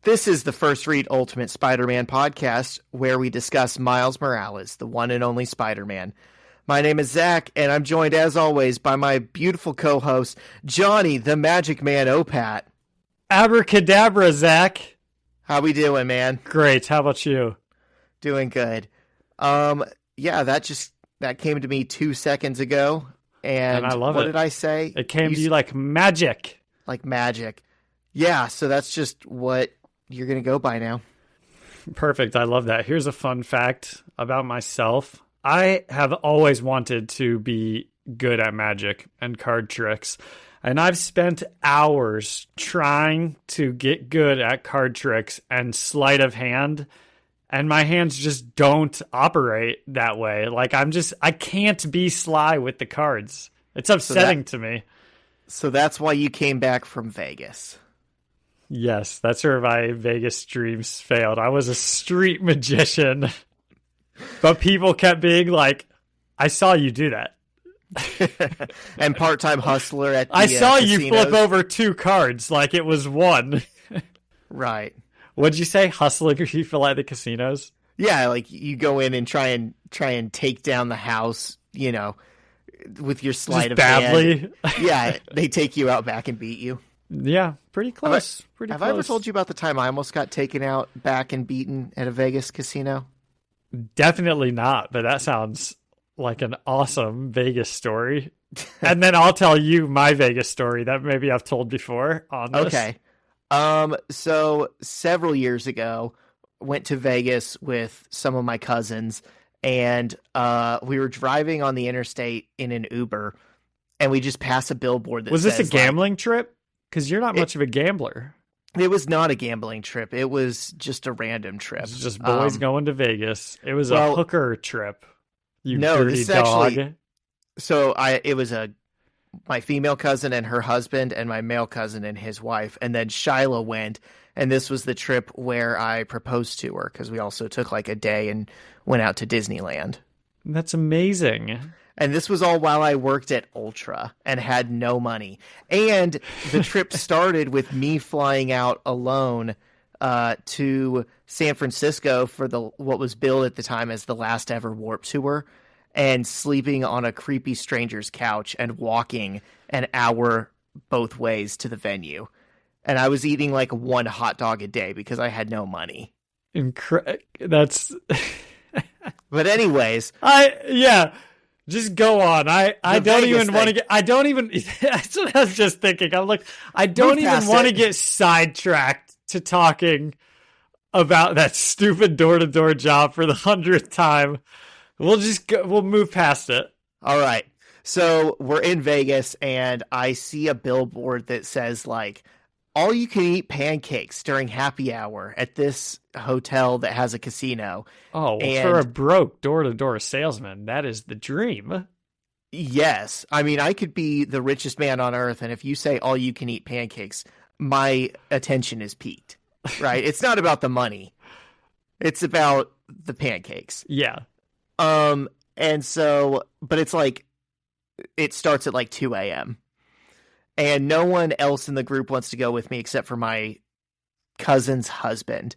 This is the First Read Ultimate Spider-Man podcast, where we discuss Miles Morales, the one and only Spider-Man. My name is Zach, and I'm joined, as always, by my beautiful co-host, Johnny, the Magic Man Opat. Abracadabra, Zach. How we doing, man? Great. How about you? Doing good. Yeah, that came to me 2 seconds ago, and I love what it. did I say? It came to you like magic. Like magic. Yeah, so that's just what you're going to go by now. Perfect. I love that. Here's a fun fact about myself. I have always wanted to be good at magic and card tricks, and I've spent hours trying to get good at card tricks and sleight of hand, and my hands just don't operate that way. Like, I can't be sly with the cards. It's upsetting to me. So that's why you came back from Vegas. Yes, that's where my Vegas dreams failed. I was a street magician, but people kept being like, I saw you do that. And part-time hustler at the I saw you casinos. flip over 2 cards like it was 1. Right. What'd you say? Hustling people at the casinos? Yeah, like you go in and try and take down the house, with your sleight of badly. hand. Yeah, they take you out back and beat you. Yeah, pretty close. Have I ever told you about the time I almost got taken out back and beaten at a Vegas casino? Definitely not, but that sounds like an awesome Vegas story. And then I'll tell you my Vegas story that maybe I've told before on this. Okay. So several years ago, went to Vegas with some of my cousins, and we were driving on the interstate in an Uber, and we just passed a billboard that was says, this a gambling trip? Because you're not much of a gambler. It was not a gambling trip. It was just a random trip. It was just boys going to Vegas. It was a hooker trip. You dirty dog. It was my female cousin and her husband and my male cousin and his wife. And then Shiloh went, and this was the trip where I proposed to her, because we also took like a day and went out to Disneyland. That's amazing. And this was all while I worked at Ultra and had no money. And the trip started with me flying out alone to San Francisco for what was billed at the time as the last ever Warp Tour, and sleeping on a creepy stranger's couch and walking an hour both ways to the venue. And I was eating like 1 hot dog a day because I had no money. That's... But anyways... Just go on. I don't even want to get... I don't even... That's what I was just thinking. I'm like, I don't even want to get sidetracked to talking about that stupid door-to-door job for the 100th time. We'll move past it. All right. So we're in Vegas, and I see a billboard that says, like, all you can eat pancakes during happy hour at this hotel that has a casino. Oh, well, for a broke door-to-door salesman, that is the dream. Yes. I mean, I could be the richest man on earth, and if you say all you can eat pancakes, my attention is piqued, right? It's not about the money. It's about the pancakes. Yeah. And so, but it's like, it starts at like 2 a.m. And no one else in the group wants to go with me except for my cousin's husband.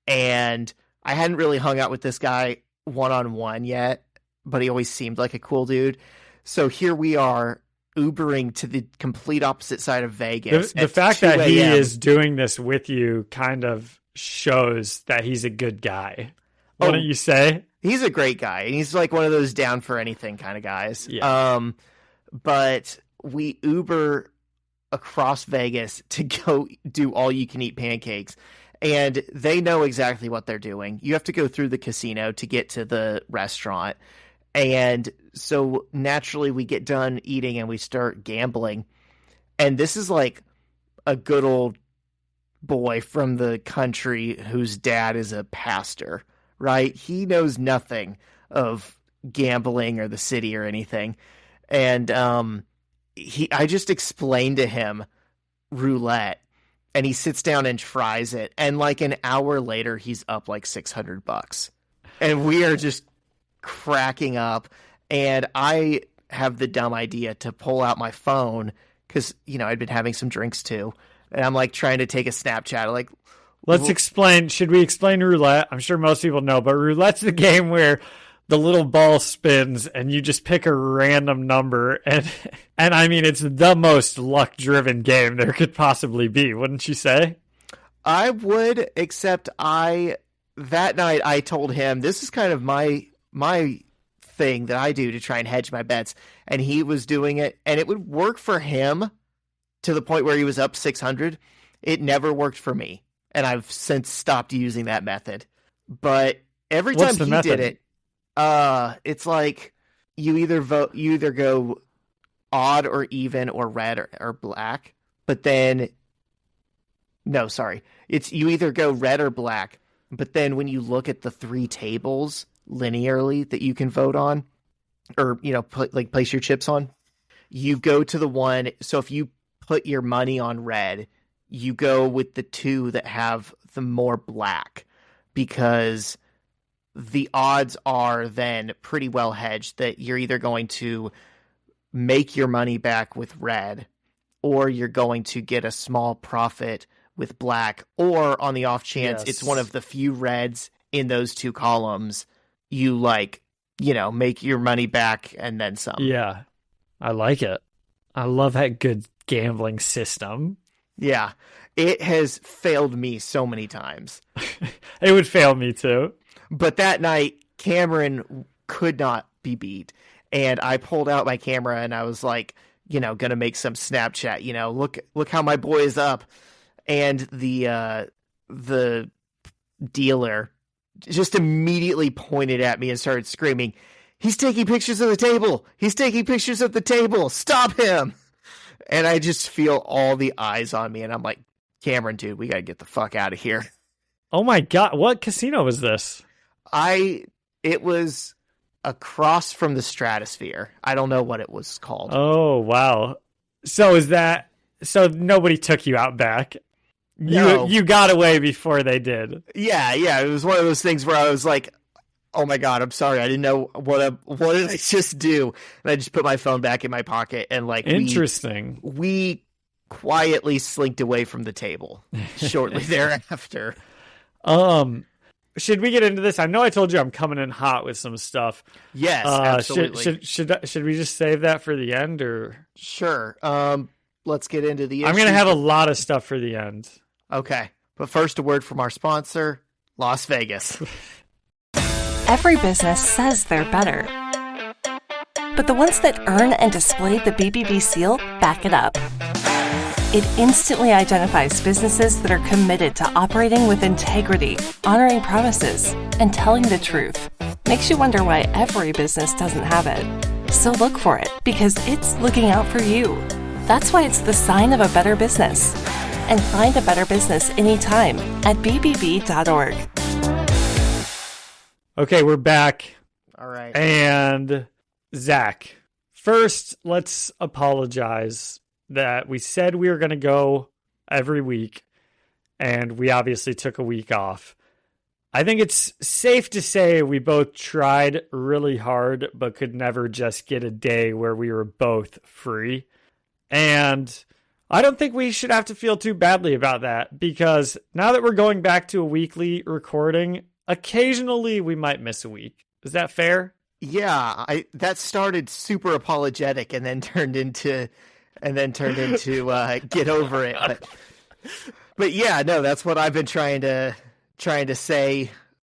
And I hadn't really hung out with this guy one-on-one yet, but he always seemed like a cool dude. So here we are, Ubering to the complete opposite side of Vegas. The fact that he is doing this with you kind of shows that he's a good guy. Wouldn't you say? He's a great guy. And he's like one of those down for anything kind of guys. Yeah. But we Uber across Vegas to go do all you can eat pancakes, and they know exactly what they're doing. You have to go through the casino to get to the restaurant, and so naturally we get done eating and we start gambling. And this is like a good old boy from the country whose dad is a pastor, right? He knows nothing of gambling or the city or anything. And I just explained to him roulette, and he sits down and tries it. And like an hour later, he's up like $600. And we are just cracking up. And I have the dumb idea to pull out my phone because, I'd been having some drinks too. And I'm like trying to take a Snapchat, like, Let's explain. Should we explain roulette? I'm sure most people know, but roulette's the game where the little ball spins and you just pick a random number. And I mean, it's the most luck-driven game there could possibly be, wouldn't you say? I would, except that night I told him, this is kind of my thing that I do to try and hedge my bets. And he was doing it, and it would work for him to the point where he was up 600. It never worked for me. And I've since stopped using that method. But every time he did it, it's like you either go odd or even or red or black. But then, no, sorry. It's you either go red or black. But then when you look at the 3 tables linearly that you can vote on, or, place your chips on, you go to the one. So if you put your money on red, you go with the 2 that have the more black, because the odds are then pretty well hedged that you're either going to make your money back with red, or you're going to get a small profit with black, or on the off chance it's one of the few reds in those 2 columns, you make your money back and then some. Yeah, I like it. I love that good gambling system. Yeah, it has failed me so many times. It would fail me too. But that night, Cameron could not be beat. And I pulled out my camera and I was like, gonna make some Snapchat, look how my boy is up. And the dealer just immediately pointed at me and started screaming, "He's taking pictures of the table! He's taking pictures of the table! Stop him!" And I just feel all the eyes on me, and I'm like, Cameron, dude, we gotta get the fuck out of here. Oh my God, what casino was this? It was across from the Stratosphere. I don't know what it was called. Oh, wow. So so nobody took you out back? No. You got away before they did. Yeah. It was one of those things where I was like, oh my God, I'm sorry. I didn't know what did I just do? And I just put my phone back in my pocket and interesting. We quietly slinked away from the table shortly thereafter. Should we get into this? I know I told you I'm coming in hot with some stuff. Yes, absolutely. Should we just save that for the end, or? Sure. Let's get into the issue. I'm going to have a lot of stuff for the end. Okay. But first, a word from our sponsor, Las Vegas. Every business says they're better. But the ones that earn and display the BBB seal back it up. It instantly identifies businesses that are committed to operating with integrity, honoring promises, and telling the truth. Makes you wonder why every business doesn't have it. So look for it, because it's looking out for you. That's why it's the sign of a better business. And find a better business anytime at bbb.org. Okay, we're back. All right. And Zach, first, let's apologize that we said we were going to go every week, and we obviously took a week off. I think it's safe to say we both tried really hard, but could never just get a day where we were both free. And I don't think we should have to feel too badly about that, because now that we're going back to a weekly recording, occasionally we might miss a week. Is that fair? Yeah, that started super apologetic and then turned into get over it. But yeah, no, that's what I've been trying to say.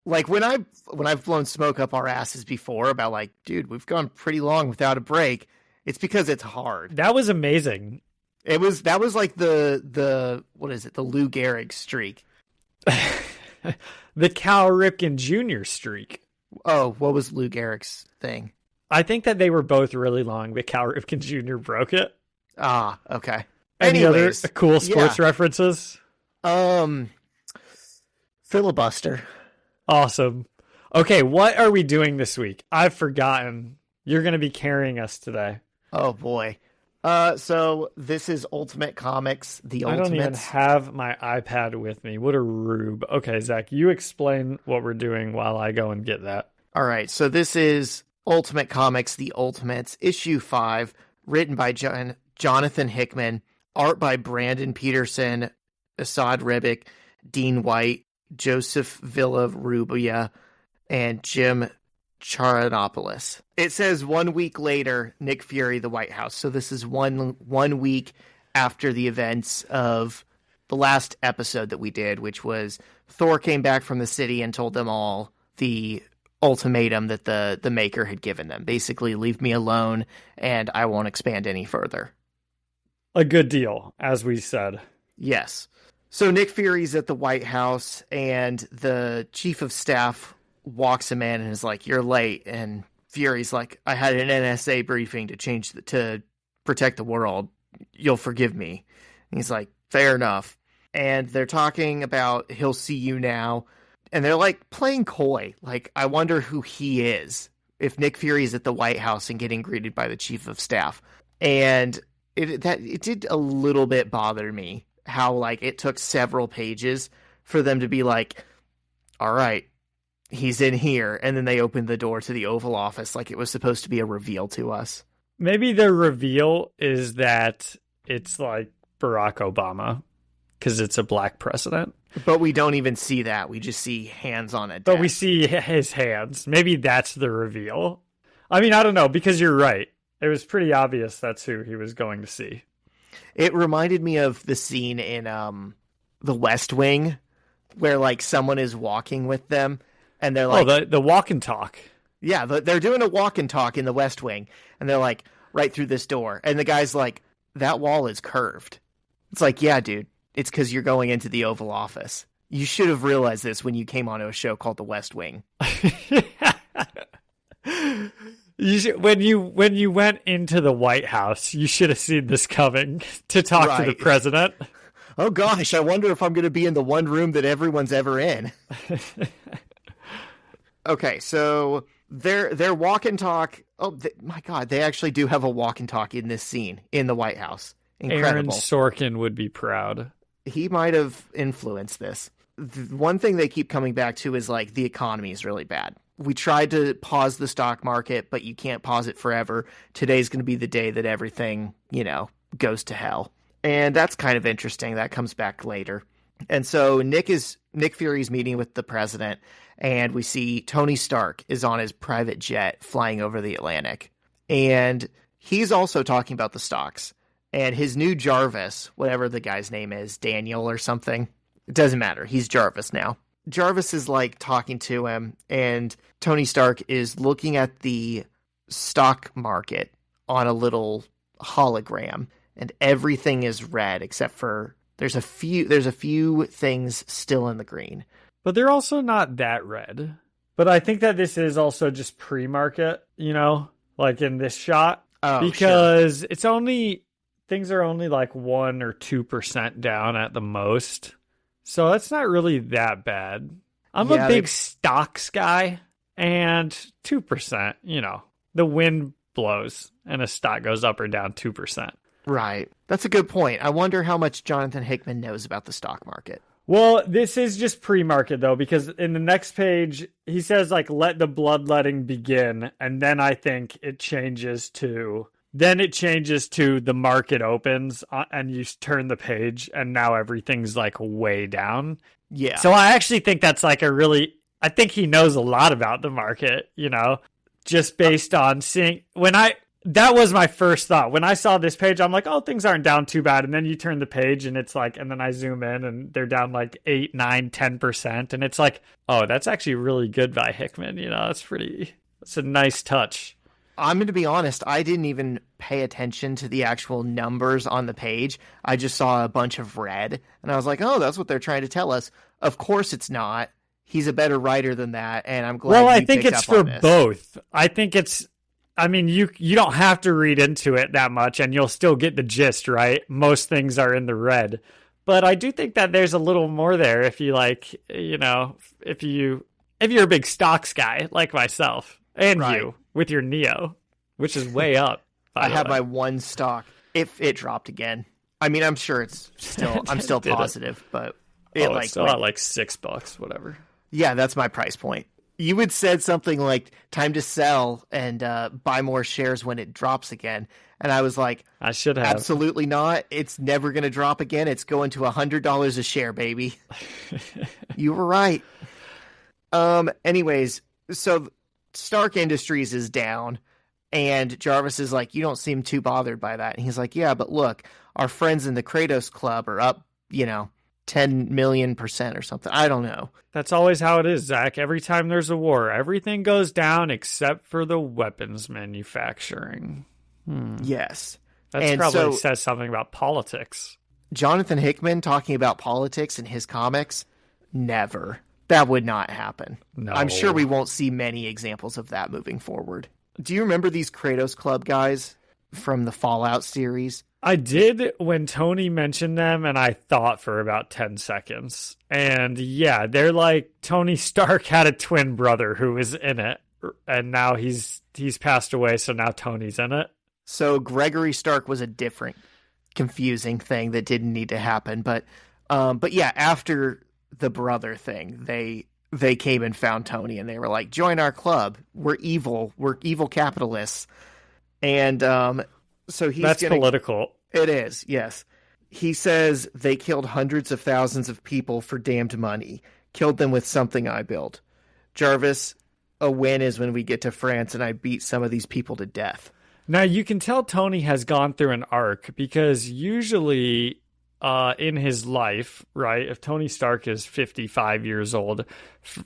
Like when I've blown smoke up our asses before about like, dude, we've gone pretty long without a break. It's because it's hard. That was amazing. That was like the what is it? The Lou Gehrig streak. The Cal Ripken Jr. streak. Oh, what was Lou Gehrig's thing? I think that they were both really long, but Cal Ripken Jr. broke it. Ah, okay. Any other cool sports references? Filibuster. Awesome. Okay, what are we doing this week? I've forgotten. You're going to be carrying us today. Oh, boy. So this is Ultimate Comics, the Ultimates. I don't even have my iPad with me. What a rube. Okay, Zach, you explain what we're doing while I go and get that. All right, so this is Ultimate Comics, the Ultimates, issue 5, written by Jonathan Hickman, art by Brandon Peterson, Asad Ribic, Dean White, Joseph Villarubia, and Jim Charanopoulos. It says 1 week later, Nick Fury, the White House. So this is one week after the events of the last episode that we did, which was Thor came back from the city and told them all the ultimatum that the Maker had given them. Basically, leave me alone and I won't expand any further. A good deal, as we said. Yes. So Nick Fury's at the White House and the chief of staff walks him in and is like, "You're late." And Fury's like, "I had an NSA briefing to protect the world. You'll forgive me." And he's like, "Fair enough." And they're talking about he'll see you now. And they're like playing coy. Like, I wonder who he is if Nick Fury's at the White House and getting greeted by the chief of staff. And it did a little bit bother me how like it took several pages for them to be like, "All right, he's in here." And then they opened the door to the Oval Office like it was supposed to be a reveal to us. Maybe the reveal is that it's like Barack Obama because it's a black president. But we don't even see that. We just see hands on a desk. But we see his hands. Maybe that's the reveal. I mean, I don't know, because you're right. It was pretty obvious that's who he was going to see. It reminded me of the scene in The West Wing where like someone is walking with them and they're like... the walk and talk. Yeah, they're doing a walk and talk in The West Wing and they're like, "Right through this door." And the guy's like, "That wall is curved." It's like, yeah, dude. It's because you're going into the Oval Office. You should have realized this when you came onto a show called The West Wing. When you went into the White House, you should have seen this coming to talk to the president. Oh gosh, I wonder if I'm going to be in the one room that everyone's ever in. Okay, so their walk and talk. Oh my God, they actually do have a walk and talk in this scene in the White House. Incredible. Aaron Sorkin would be proud. He might have influenced this. One thing they keep coming back to is like the economy is really bad. We tried to pause the stock market, but you can't pause it forever. Today's going to be the day that everything, goes to hell. And that's kind of interesting. That comes back later. And so Nick Fury's meeting with the president, and we see Tony Stark is on his private jet flying over the Atlantic. And he's also talking about the stocks. And his new Jarvis, whatever the guy's name is, Daniel or something, it doesn't matter. He's Jarvis now. Jarvis is like talking to him, and Tony Stark is looking at the stock market on a little hologram, and everything is red except for there's a few things still in the green. But they're also not that red. But I think that this is also just pre-market, like in this shot. Oh, because sure. Things are only like 1 or 2% down at the most. So that's not really that bad. I'm a big stocks guy, and 2%, the wind blows and a stock goes up or down 2%. Right. That's a good point. I wonder how much Jonathan Hickman knows about the stock market. Well, this is just pre-market, though, because in the next page, he says, like, let the bloodletting begin, and then I think it changes to... Then it changes to the market opens and you turn the page and now everything's like way down. Yeah. So I actually think that's like I think he knows a lot about the market, just based on seeing that was my first thought. When I saw this page, I'm like, oh, things aren't down too bad. And then you turn the page and it's like, and then I zoom in and they're down like 8, 9, 10%. And it's like, oh, that's actually really good by Hickman. It's a nice touch. I'm going to be honest, I didn't even pay attention to the actual numbers on the page. I just saw a bunch of red, and I was like, oh, that's what they're trying to tell us. Of course it's not. He's a better writer than that, and I'm glad I think it's for both. I think you don't have to read into it that much, and you'll still get the gist, right? Most things are in the red. But I do think that there's a little more there if you if you're a big stocks guy like myself, and right. You. With your Neo, which is way up. I have my one stock. If it dropped again, I mean, I'm sure it's still. I'm still positive, but it's still at like $6, whatever. Yeah, that's my price point. You had said something like time to sell and buy more shares when it drops again. And I was like, I should have. Absolutely not. It's never going to drop again. It's going to $100 a share, baby. You were right. Anyways, so Stark Industries is down, and Jarvis is like, you don't seem too bothered by that. And he's like, yeah, but look, our friends in the Kratos Club are up, 10 million% or something. I don't know. That's always how it is, Zach. Every time there's a war, everything goes down except for the weapons manufacturing. Yes. That probably says something about politics. Jonathan Hickman talking about politics in his comics? Never. That would not happen. No. I'm sure we won't see many examples of that moving forward. Do you remember these Kratos Club guys from the Fallout series? I did when Tony mentioned them, and I thought for about 10 seconds. And yeah, they're like Tony Stark had a twin brother who was in it, and now he's passed away, so now Tony's in it. So Gregory Stark was a different confusing thing that didn't need to happen. But yeah, after the brother thing, they came and found Tony, and they were like, join our club. We're evil capitalists. And so that's political. It is, yes. He says they killed hundreds of thousands of people for damned money. Killed them with something I built. Jarvis, a win is when we get to France and I beat some of these people to death. Now, you can tell Tony has gone through an arc because usually in his life, right, if Tony Stark is 55 years old,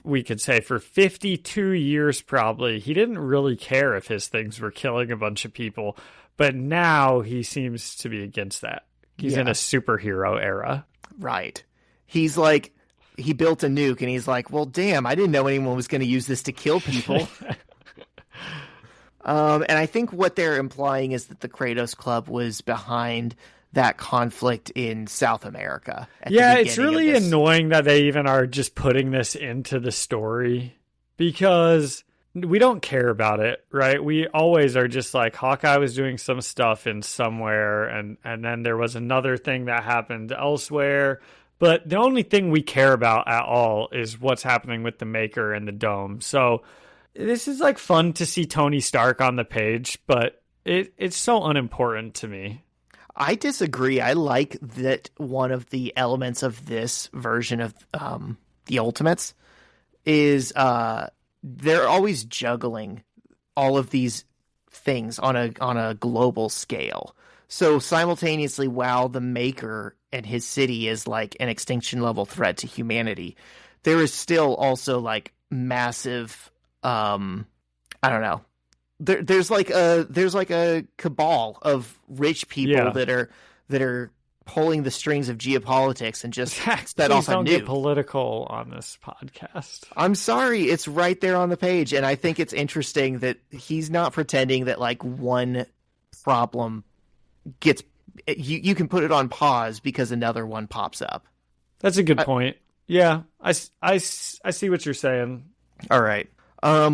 we could say for 52 years probably, he didn't really care if his things were killing a bunch of people. But now he seems to be against that. He's in a superhero era. Right. He's like, he built a nuke and he's like, well, damn, I didn't know anyone was going to use this to kill people. And I think what they're implying is that the Kratos Club was behind that conflict in South America. Yeah, it's really annoying that they even are just putting this into the story because we don't care about it, right? We always are just like, Hawkeye was doing some stuff in somewhere, and then there was another thing that happened elsewhere. But the only thing we care about at all is what's happening with the Maker and the Dome. So this is like fun to see Tony Stark on the page, but it's so unimportant to me. I disagree. I like that one of the elements of this version of the Ultimates is they're always juggling all of these things on a global scale. So simultaneously, while the Maker and his city is like an extinction level threat to humanity, there is still also like massive, I don't know. There's like a cabal of rich people that are pulling the strings of geopolitics and just set off a nuke. Don't get political on this podcast. I'm sorry, it's right there on the page, and I think it's interesting that he's not pretending that like one problem gets you can put it on pause because another one pops up. That's a good point. Yeah, I see what you're saying. All right.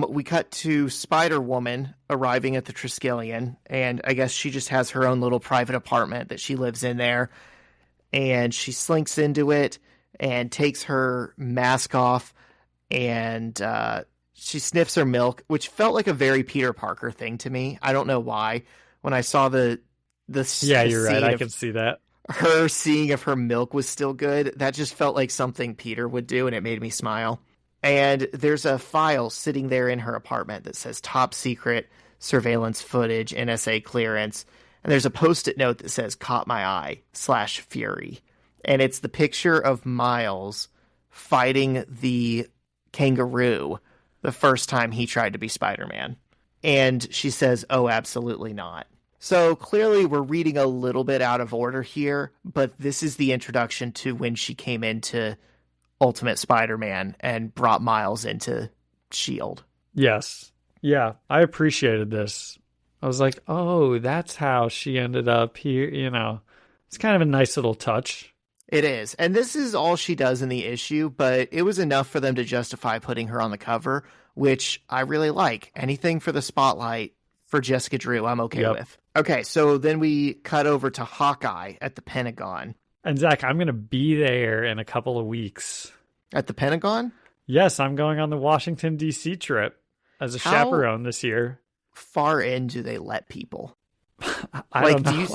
We cut to Spider-Woman arriving at the Triskelion, and I guess she just has her own little private apartment that she lives in there, and she slinks into it and takes her mask off, and she sniffs her milk, which felt like a very Peter Parker thing to me. I don't know why. When I saw the you're right. I can see that. Her seeing if her milk was still good, that just felt like something Peter would do, and it made me smile. And there's a file sitting there in her apartment that says top secret surveillance footage, NSA clearance. And there's a Post-it note that says caught my eye /Fury. And it's the picture of Miles fighting the kangaroo the first time he tried to be Spider-Man. And she says, oh, absolutely not. So clearly we're reading a little bit out of order here, but this is the introduction to when she came into Ultimate Spider-Man and brought Miles into S.H.I.E.L.D. Yes. Yeah, I appreciated this. I was like, oh, that's how she ended up here. It's kind of a nice little touch. It is. And this is all she does in the issue, but it was enough for them to justify putting her on the cover, which I really like. Anything for the spotlight for Jessica Drew, I'm okay with. Okay, so then we cut over to Hawkeye at the Pentagon. And Zach, I'm going to be there in a couple of weeks. At the Pentagon? Yes, I'm going on the Washington, D.C. trip as a chaperone this year. Far in do they let people? I don't know.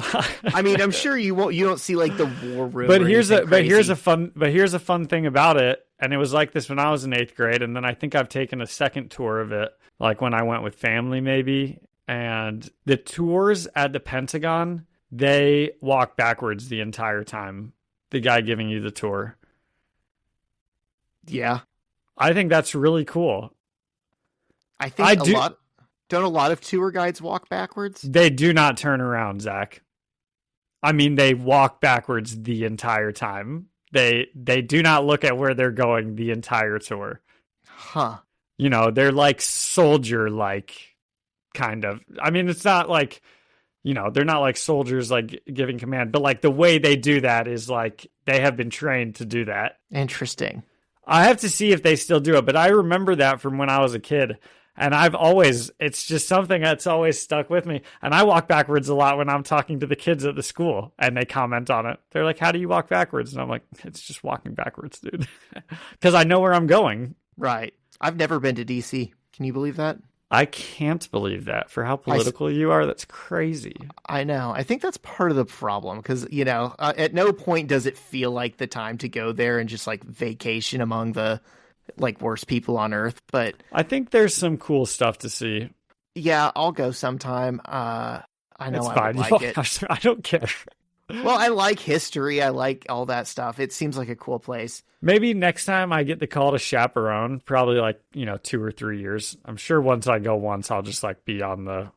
I mean, I'm sure you won't. You don't see like the war room. But here's a fun thing about it, and it was like this when I was in 8th grade, and then I think I've taken a second tour of it, like when I went with family, maybe. And the tours at the Pentagon, they walk backwards the entire time. The guy giving you the tour. Yeah, I think that's really cool. I think don't a lot of tour guides walk backwards? They do not turn around, Zach. I mean, they walk backwards the entire time. They do not look at where they're going the entire tour. Huh. You know, they're like soldier-like, kind of. I mean, it's not like, you know, they're not like soldiers like giving command, but like the way they do that is like they have been trained to do that. Interesting. I have to see if they still do it, but I remember that from when I was a kid. And it's just something that's always stuck with me. And I walk backwards a lot when I'm talking to the kids at the school and they comment on it. They're like, how do you walk backwards? And I'm like, it's just walking backwards, dude. Because I know where I'm going. Right. I've never been to DC. Can you believe that? I can't believe that. For how political you are, that's crazy. I know. I think that's part of the problem because, you know, at no point does it feel like the time to go there and just like vacation among the like worst people on earth. But I think there's some cool stuff to see. Yeah, I'll go sometime. I know it's I fine. would like it. I don't care. Well, I like history. I like all that stuff. It seems like a cool place. Maybe next time I get the call to chaperone, probably like, 2 or 3 years. I'm sure once I go once, I'll just like be on the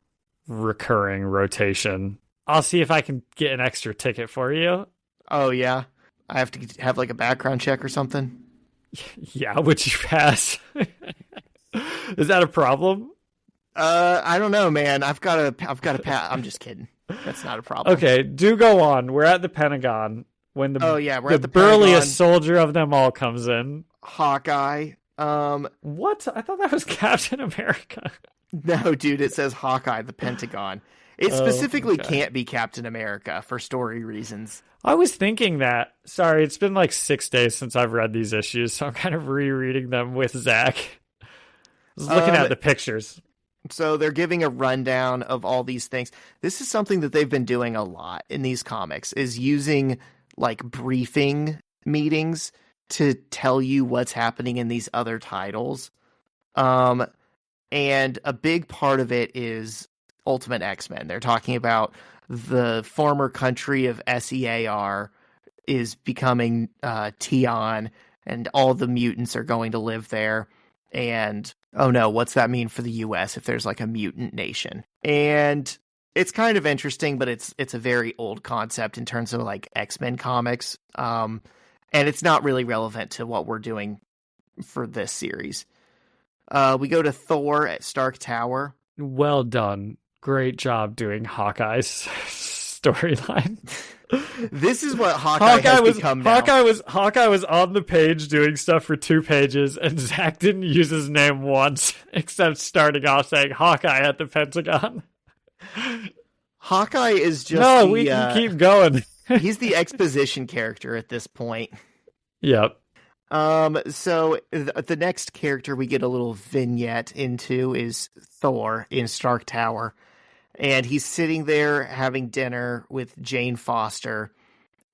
recurring rotation. I'll see if I can get an extra ticket for you. Oh, yeah. I have to have like a background check or something. Yeah, would you pass? Is that a problem? I don't know, man. I've got to pass. I'm just kidding. That's not a problem. Okay, do go on. We're at the Pentagon when we're at the burliest Pentagon. soldier of them all comes in. Hawkeye. What? I thought that was Captain America. No, dude, it says Hawkeye, the Pentagon. It specifically can't be Captain America for story reasons. I was thinking that. Sorry, it's been like 6 days since I've read these issues, so I'm kind of rereading them with Zach. I was looking at the pictures. So they're giving a rundown of all these things. This is something that they've been doing a lot in these comics, is using like briefing meetings to tell you what's happening in these other titles. And a big part of it is Ultimate X-Men. They're talking about the former country of SEAR is becoming Tion, and all the mutants are going to live there. And oh no, what's that mean for the US if there's like a mutant nation? And it's kind of interesting, but it's a very old concept in terms of like X-Men comics. And it's not really relevant to what we're doing for this series. We go to Thor at Stark Tower. Well done. Great job doing Hawkeye's storyline. This is what Hawkeye has become now. Hawkeye was on the page doing stuff for 2 pages, and Zach didn't use his name once, except starting off saying Hawkeye at the Pentagon. Hawkeye is just we can keep going. He's the exposition character at this point. Yep. So the next character we get a little vignette into is Thor in Stark Tower. And he's sitting there having dinner with Jane Foster,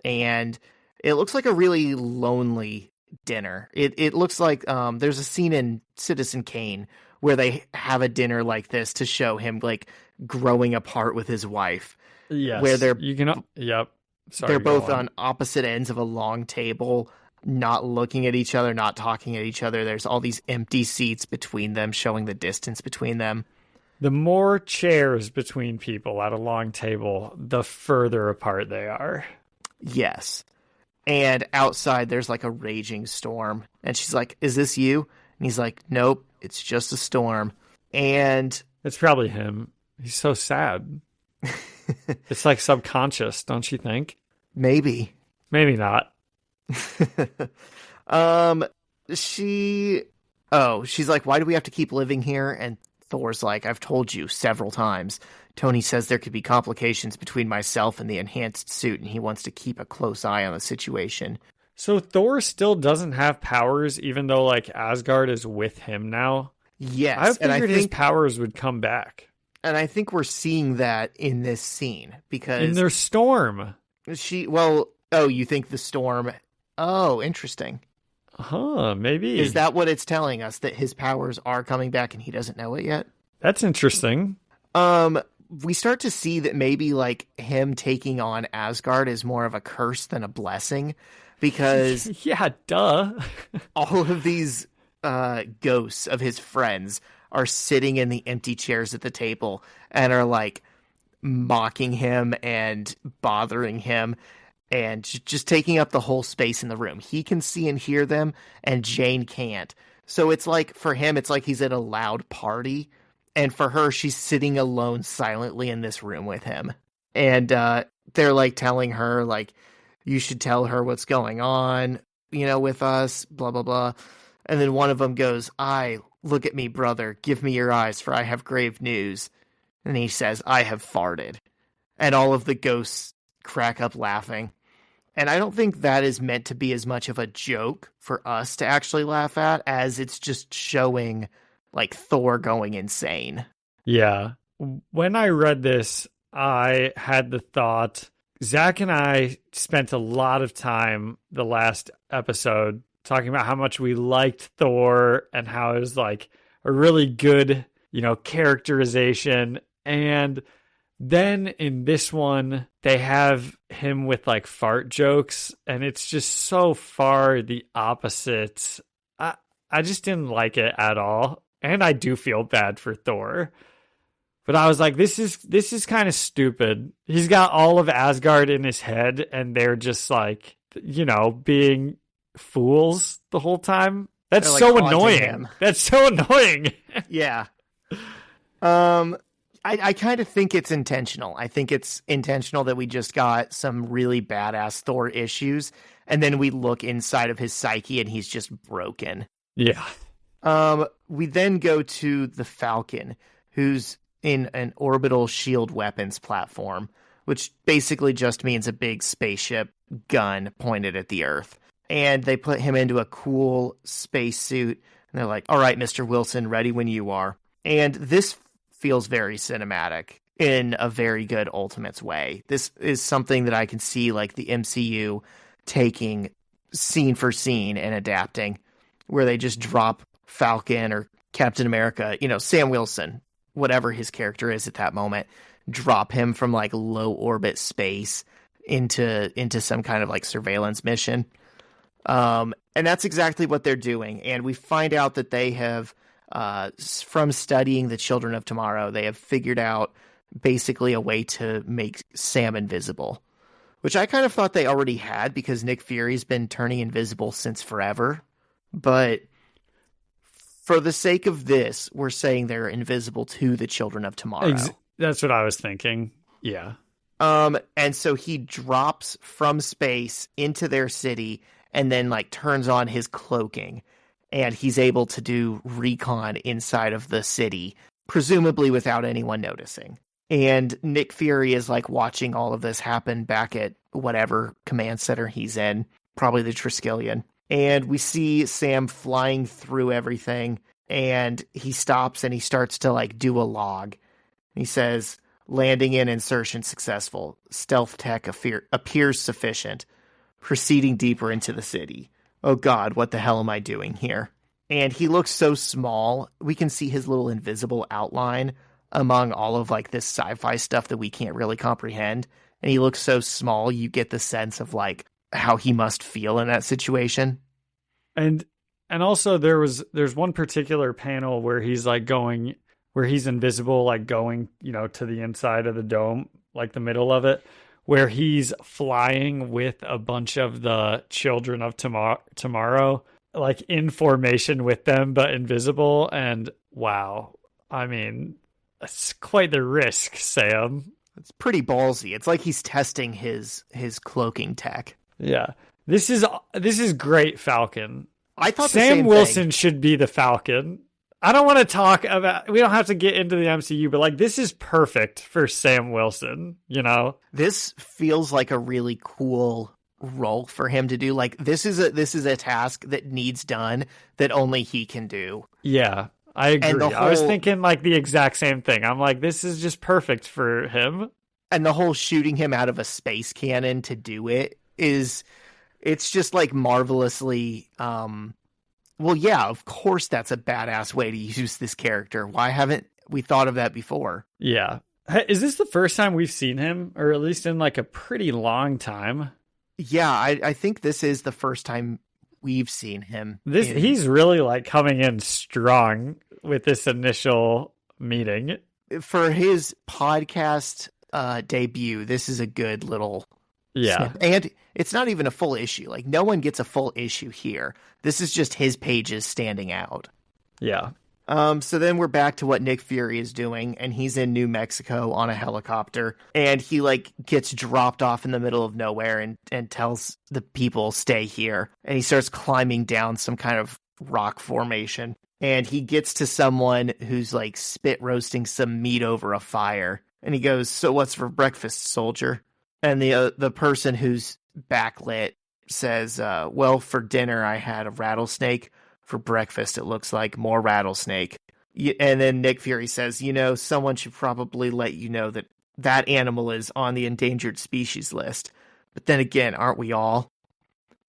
and it looks like a really lonely dinner. It looks like there's a scene in Citizen Kane where they have a dinner like this to show him like growing apart with his wife. Yes, where they're Yep. Sorry, they're both on opposite ends of a long table, not looking at each other, not talking at each other. There's all these empty seats between them, showing the distance between them. The more chairs between people at a long table, the further apart they are. Yes. And outside, there's like a raging storm. And she's like, "Is this you?" And he's like, "Nope, it's just a storm." And it's probably him. He's so sad. It's like subconscious, don't you think? Maybe. Maybe not. She's like, "Why do we have to keep living here?" And Thor's like, "I've told you several times. Tony says there could be complications between myself and the enhanced suit, and he wants to keep a close eye on the situation." So Thor still doesn't have powers, even though like Asgard is with him now. Yes, I and figured his powers would come back. And I think we're seeing that in this scene because In their storm. you think the storm? Oh, interesting. Maybe. Is that what it's telling us, that his powers are coming back and he doesn't know it yet? That's interesting. We start to see that maybe like him taking on Asgard is more of a curse than a blessing, because yeah, duh. all of these ghosts of his friends are sitting in the empty chairs at the table and are like mocking him and bothering him and just taking up the whole space in the room. He can see and hear them, and Jane can't. So it's like, for him, it's like he's at a loud party, and for her, she's sitting alone silently in this room with him. And they're like telling her, like, you should tell her what's going on, with us, blah, blah, blah. And then one of them goes, look at me, brother, give me your eyes, for I have grave news. And he says, I have farted. And all of the ghosts crack up laughing. And I don't think that is meant to be as much of a joke for us to actually laugh at, as it's just showing like Thor going insane. Yeah. When I read this, I had the thought, Zach and I spent a lot of time the last episode talking about how much we liked Thor and how it was like a really good, characterization. And then in this one, they have him with like fart jokes, and it's just so far the opposite. I just didn't like it at all. And I do feel bad for Thor. But I was like, this is kind of stupid. He's got all of Asgard in his head, and they're just like, being fools the whole time. That's so annoying. That's so annoying. Yeah. I kind of think it's intentional. I think it's intentional that we just got some really badass Thor issues, and then we look inside of his psyche and he's just broken. Yeah. We then go to the Falcon, who's in an orbital shield weapons platform, which basically just means a big spaceship gun pointed at the Earth. And they put him into a cool spacesuit, and they're like, all right, Mr. Wilson, ready when you are. And this feels very cinematic in a very good Ultimates way. This is something that I can see like the MCU taking scene for scene and adapting, where they just drop Falcon or Captain America, Sam Wilson, whatever his character is at that moment, drop him from like low orbit space into some kind of like surveillance mission. And that's exactly what they're doing. And we find out that they have, from studying the Children of Tomorrow, they have figured out basically a way to make Sam invisible, which I kind of thought they already had, because Nick Fury's been turning invisible since forever. But for the sake of this, we're saying they're invisible to the Children of Tomorrow. That's what I was thinking. Yeah. And so he drops from space into their city and then like turns on his cloaking, and he's able to do recon inside of the city, presumably without anyone noticing. And Nick Fury is like watching all of this happen back at whatever command center he's in, probably the Triskelion. And we see Sam flying through everything, and he stops and he starts to like do a log. He says, landing in insertion successful. Stealth tech appears sufficient. Proceeding deeper into the city. Oh God, what the hell am I doing here? And he looks so small. We can see his little invisible outline among all of like this sci-fi stuff that we can't really comprehend. And he looks so small, you get the sense of like how he must feel in that situation. And also there's one particular panel where he's invisible, like going, to the inside of the dome, like the middle of it, where he's flying with a bunch of the Children of Tomorrow, like in formation with them, but invisible. And wow, I mean, it's quite the risk, Sam. It's pretty ballsy. It's like he's testing his cloaking tech. Yeah. This is great, Falcon. I thought Sam Wilson should be the Falcon. I don't want to talk about, we don't have to get into the MCU, but like this is perfect for Sam Wilson, This feels like a really cool role for him to do. Like this is a task that needs done that only he can do. Yeah, I agree. I was thinking like the exact same thing. I'm like, this is just perfect for him. And the whole shooting him out of a space cannon to do it it's just like marvelously, well, yeah, of course that's a badass way to use this character. Why haven't we thought of that before? Yeah. Is this the first time we've seen him, or at least in like a pretty long time? Yeah, I think this is the first time we've seen him. He's really like coming in strong with this initial meeting. For his podcast debut, this is a good little snip. And it's not even a full issue. Like no one gets a full issue here. This is just his pages standing out. Yeah. So then we're back to what Nick Fury is doing, and he's in New Mexico on a helicopter, and he like gets dropped off in the middle of nowhere and tells the people stay here, and he starts climbing down some kind of rock formation, and he gets to someone who's like spit roasting some meat over a fire, and he goes, "So what's for breakfast, soldier?" And the person who's backlit says, "Well, for dinner I had a rattlesnake. For breakfast, it looks like more rattlesnake." And then Nick Fury says, someone should probably let you know that animal is on the endangered species list. But then again, aren't we all?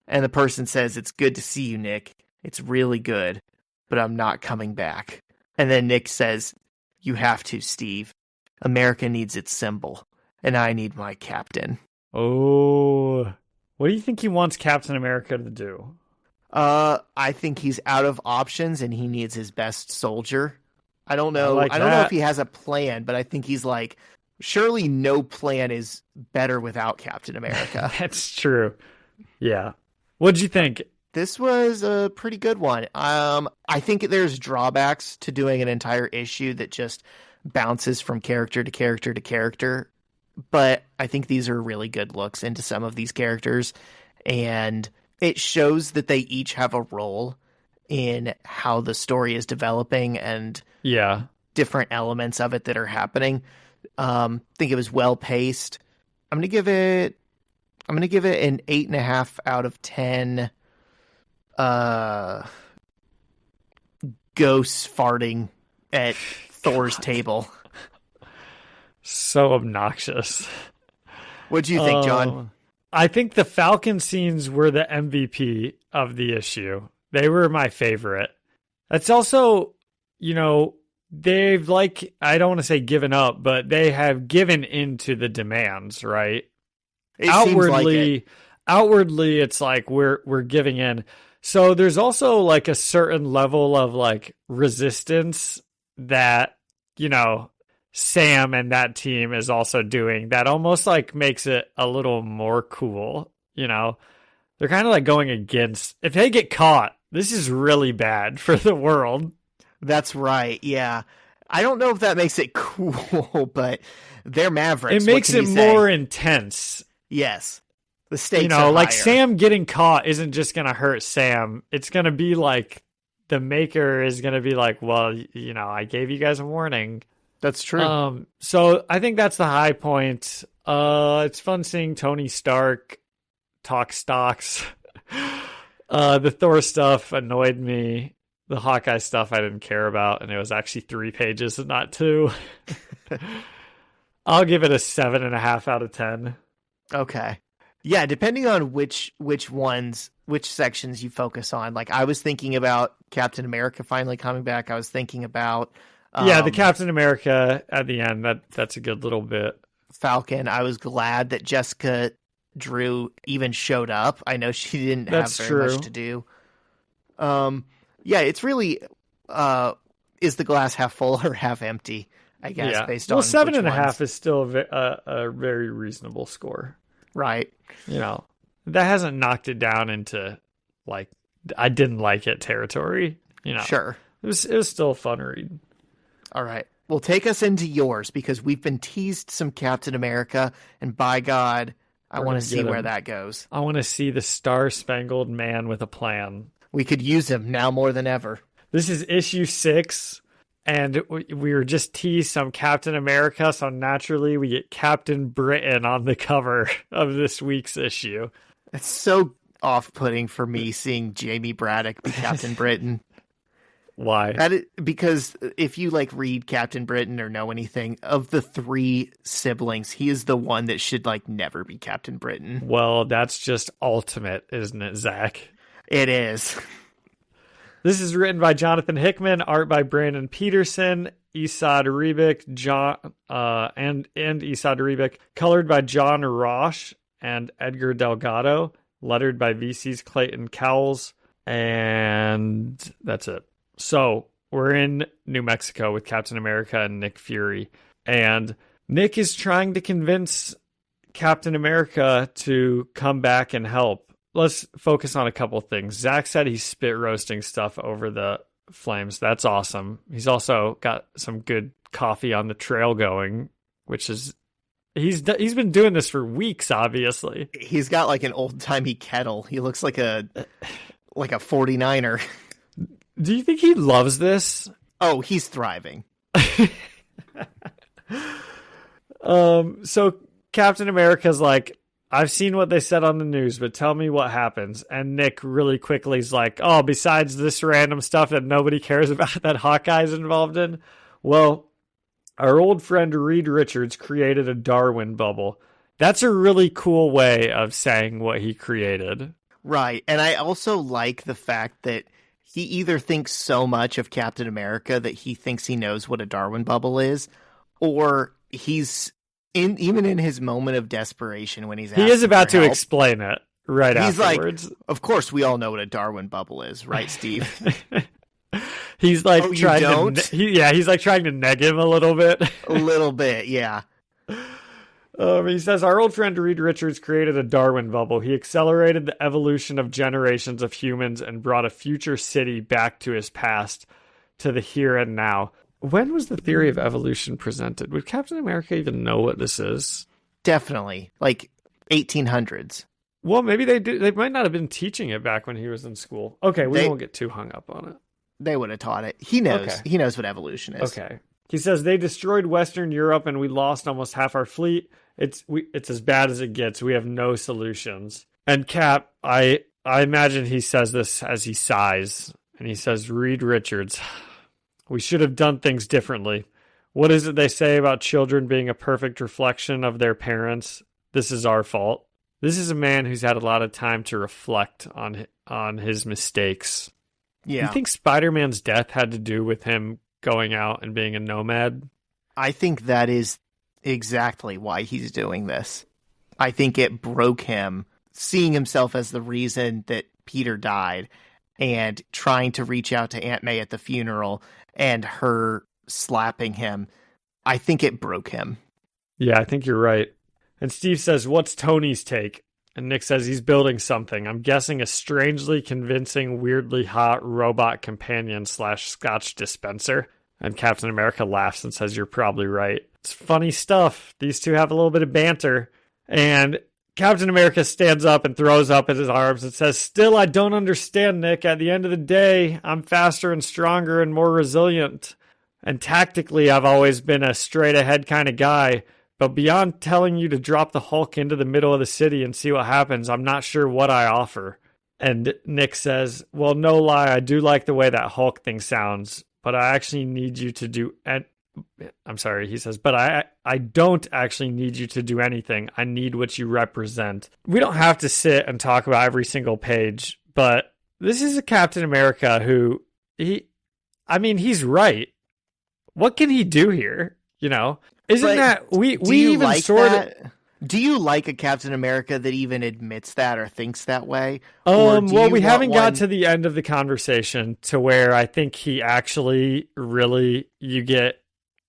And the person says, "It's good to see you, Nick. It's really good, but I'm not coming back." And then Nick says, "You have to, Steve. America needs its symbol, and I need my captain." Oh, what do you think he wants Captain America to do? I think he's out of options and he needs his best soldier. I don't know. I don't know if he has a plan, but I think he's like, surely no plan is better without Captain America. That's true. Yeah. What'd you think? This was a pretty good one. I think there's drawbacks to doing an entire issue that just bounces from character to character to character, but I think these are really good looks into some of these characters, and it shows that they each have a role in how the story is developing and different elements of it that are happening. I think it was well paced. I'm gonna give it an 8.5 out of 10. Ghosts farting at Thor's table. So obnoxious. What do you think, John? I think the Falcon scenes were the MVP of the issue. They were my favorite. It's also, they've I don't want to say given up, but they have given into the demands, right? Outwardly, it's like we're giving in. So there's also like a certain level of like resistance that, Sam and that team is also doing that almost like makes it a little more cool. They're kind of like going against, if they get caught, this is really bad for the world. That's right. Yeah. I don't know if that makes it cool, but they're Mavericks. It makes it more intense. Yes. The stakes are like higher. Sam getting caught isn't just going to hurt Sam. It's going to be like the maker is going to be like, well, I gave you guys a warning. That's true. So I think that's the high point. It's fun seeing Tony Stark talk stocks. The Thor stuff annoyed me. The Hawkeye stuff I didn't care about, and it was actually 3 pages and not 2. I'll give it a 7.5 out of 10. Okay. Yeah, depending on which sections you focus on. Like I was thinking about Captain America finally coming back. I was thinking about the Captain America at the end. That's a good little bit. Falcon. I was glad that Jessica Drew even showed up. I know she didn't have very much to do. Yeah, it's really is the glass half full or half empty? I guess based on 7.5 is still a very reasonable score, right? That hasn't knocked it down into like I didn't like it territory. Sure, it was still a fun read. All right. Well, take us into yours because we've been teased some Captain America, and by God, I want to see where that goes. I want to see the Star-Spangled Man with a plan. We could use him now more than ever. This is issue 6, and we were just teased some Captain America, so naturally we get Captain Britain on the cover of this week's issue. It's so off-putting for me seeing Jamie Braddock be Captain Britain. Why? Because if you like read Captain Britain or know anything of the 3 siblings, he is the one that should like never be Captain Britain. Well, that's just ultimate, isn't it, Zach? It is. This is written by Jonathan Hickman, art by Brandon Peterson, Esad Rebick, and Esad Rebick, colored by John Roche and Edgar Delgado, lettered by VC's Clayton Cowles, and that's it. So we're in New Mexico with Captain America and Nick Fury, and Nick is trying to convince Captain America to come back and help. Let's focus on a couple things. Zach said he's spit roasting stuff over the flames. That's awesome. He's also got some good coffee on the trail going, which is he's been doing this for weeks. Obviously, he's got like an old timey kettle. He looks like a 49er. Do you think he loves this? Oh, he's thriving. So Captain America's like, I've seen what they said on the news, but tell me what happens. And Nick really quickly is like, oh, besides this random stuff that nobody cares about that Hawkeye's involved in, well, our old friend Reed Richards created a Darwin bubble. That's a really cool way of saying what he created. Right. And I also like the fact that he either thinks so much of Captain America that he thinks he knows what a Darwin bubble is, or he's even in his moment of desperation when he is about to explain it right afterwards. Like, of course, we all know what a Darwin bubble is, right, Steve? He's like he's like trying to neg him a little bit. A little bit, yeah. He says, our old friend Reed Richards created a Darwin bubble. He accelerated the evolution of generations of humans and brought a future city back to his past, to the here and now. When was the theory of evolution presented? Would Captain America even know what this is? Definitely. Like 1800s. Well, maybe they do. They might not have been teaching it back when he was in school. Okay, we won't get too hung up on it. They would have taught it. He knows. Okay. He knows what evolution is. Okay. He says, they destroyed Western Europe and we lost almost half our fleet. It's as bad as it gets. We have no solutions. And Cap, I imagine he says this as he sighs. And he says, Reed Richards, we should have done things differently. What is it they say about children being a perfect reflection of their parents? This is our fault. This is a man who's had a lot of time to reflect on his mistakes. Yeah. You think Spider-Man's death had to do with him going out and being a nomad? I think that is exactly why he's doing this. I think it broke him, seeing himself as the reason that Peter died and trying to reach out to Aunt May at the funeral and her slapping him. I think it broke him. Yeah, I think you're right. And Steve says, what's Tony's take? And Nick says he's building something. I'm guessing a strangely convincing, weirdly hot robot companion / scotch dispenser. And Captain America laughs and says, you're probably right. It's funny stuff. These two have a little bit of banter. And Captain America stands up and throws up his arms and says, still, I don't understand, Nick. At the end of the day, I'm faster and stronger and more resilient. And tactically, I've always been a straight-ahead kind of guy. But beyond telling you to drop the Hulk into the middle of the city and see what happens, I'm not sure what I offer. And Nick says, well, no lie, I do like the way that Hulk thing sounds, but I actually need you to do... I'm sorry, he says, but I don't actually need you to do anything. I need what you represent. We don't have to sit and talk about every single page, but this is a Captain America who, he's right. What can he do here? You know? Isn't but that we even like sort that? Do you like a Captain America that even admits that or thinks that way? Well, we haven't got to the end of the conversation to where I think he actually really you get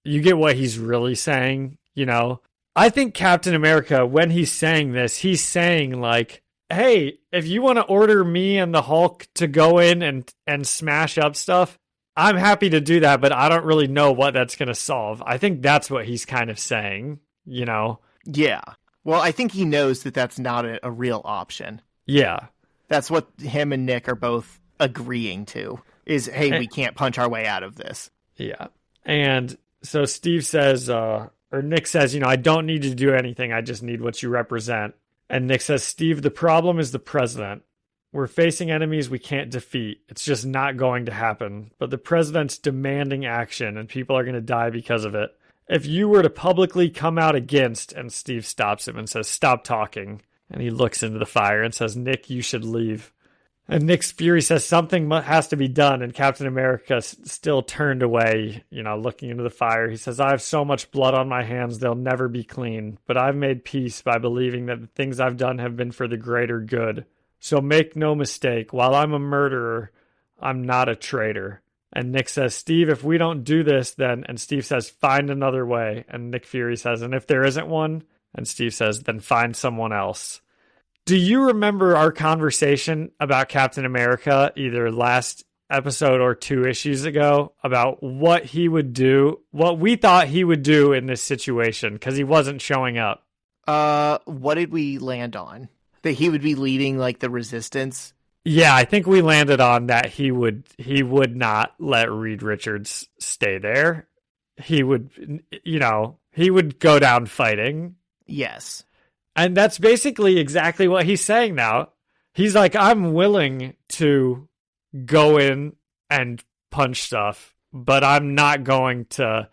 what he's really saying, you know. I think Captain America, when he's saying this, he's saying like, hey, if you want to order me and the Hulk to go in and smash up stuff, I'm happy to do that, but I don't really know what that's going to solve. I think that's what he's kind of saying, you know? Yeah. Well, I think he knows that that's not a real option. Yeah. That's what him and Nick are both agreeing to, is, hey, we can't punch our way out of this. Yeah. And so Steve says, or Nick says, I don't need you to do anything. I just need what you represent. And Nick says, Steve, the problem is the president. We're facing enemies we can't defeat. It's just not going to happen. But the president's demanding action, and people are going to die because of it. If you were to publicly come out against, and Steve stops him and says, stop talking. And he looks into the fire and says, Nick, you should leave. And Nick's Fury says something has to be done. And Captain America still turned away, looking into the fire. He says, I have so much blood on my hands, they'll never be clean. But I've made peace by believing that the things I've done have been for the greater good. So make no mistake, while I'm a murderer, I'm not a traitor. And Nick says, Steve, if we don't do this, then... And Steve says, find another way. And Nick Fury says, and if there isn't one? And Steve says, then find someone else. Do you remember our conversation about Captain America, either last episode or 2 issues ago, about what he would do, what we thought he would do in this situation, because he wasn't showing up? What did we land on? That he would be leading, like, the resistance? Yeah, I think we landed on that he would not let Reed Richards stay there. He would, he would go down fighting. Yes. And that's basically exactly what he's saying now. He's like, I'm willing to go in and punch stuff, but I'm not going to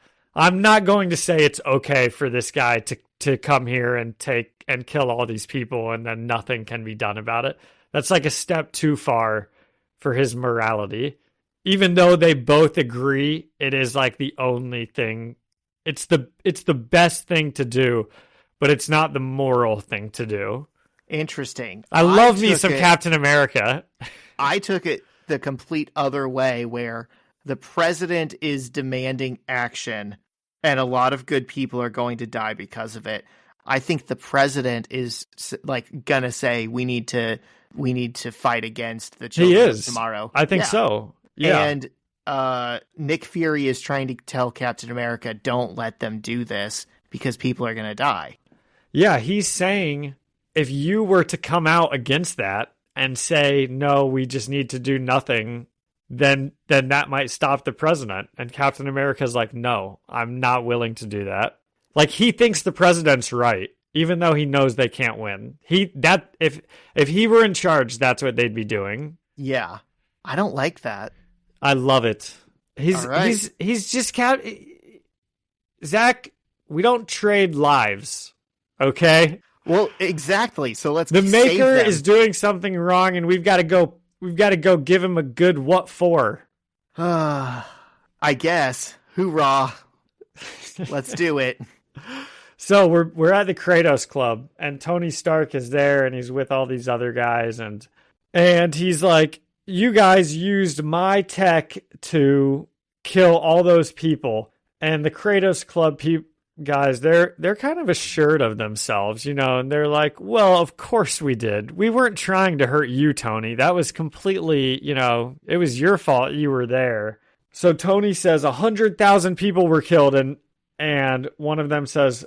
say it's okay for this guy to come here and take and kill all these people and then nothing can be done about it. That's like a step too far for his morality. Even though they both agree it is like the only thing, it's the best thing to do, but it's not the moral thing to do. Interesting. I love me some Captain America. I took it the complete other way, where the president is demanding action and a lot of good people are going to die because of it. I think the president is like gonna say we need to fight against the children of tomorrow. I think so. Yeah. And Nick Fury is trying to tell Captain America, don't let them do this because people are gonna die. Yeah, he's saying if you were to come out against that and say, no, we just need to do nothing, then that might stop the president. And Captain America's like, no, I'm not willing to do that. Like, he thinks the president's right, even though he knows they can't win. If he were in charge, that's what they'd be doing. Yeah. I don't like that. I love it. He's just Zach, we don't trade lives. Okay? Well, exactly. So let's The Maker is doing something wrong and we've got to go give him a good what for. I guess. Hoorah. Let's do it. So we're at the Kratos Club and Tony Stark is there and he's with all these other guys and he's like, you guys used my tech to kill all those people. And the Kratos Club guys, they're kind of assured of themselves, and they're like, well, of course we did. We weren't trying to hurt you, Tony. That was completely, it was your fault you were there. So Tony says 100,000 people were killed and one of them says,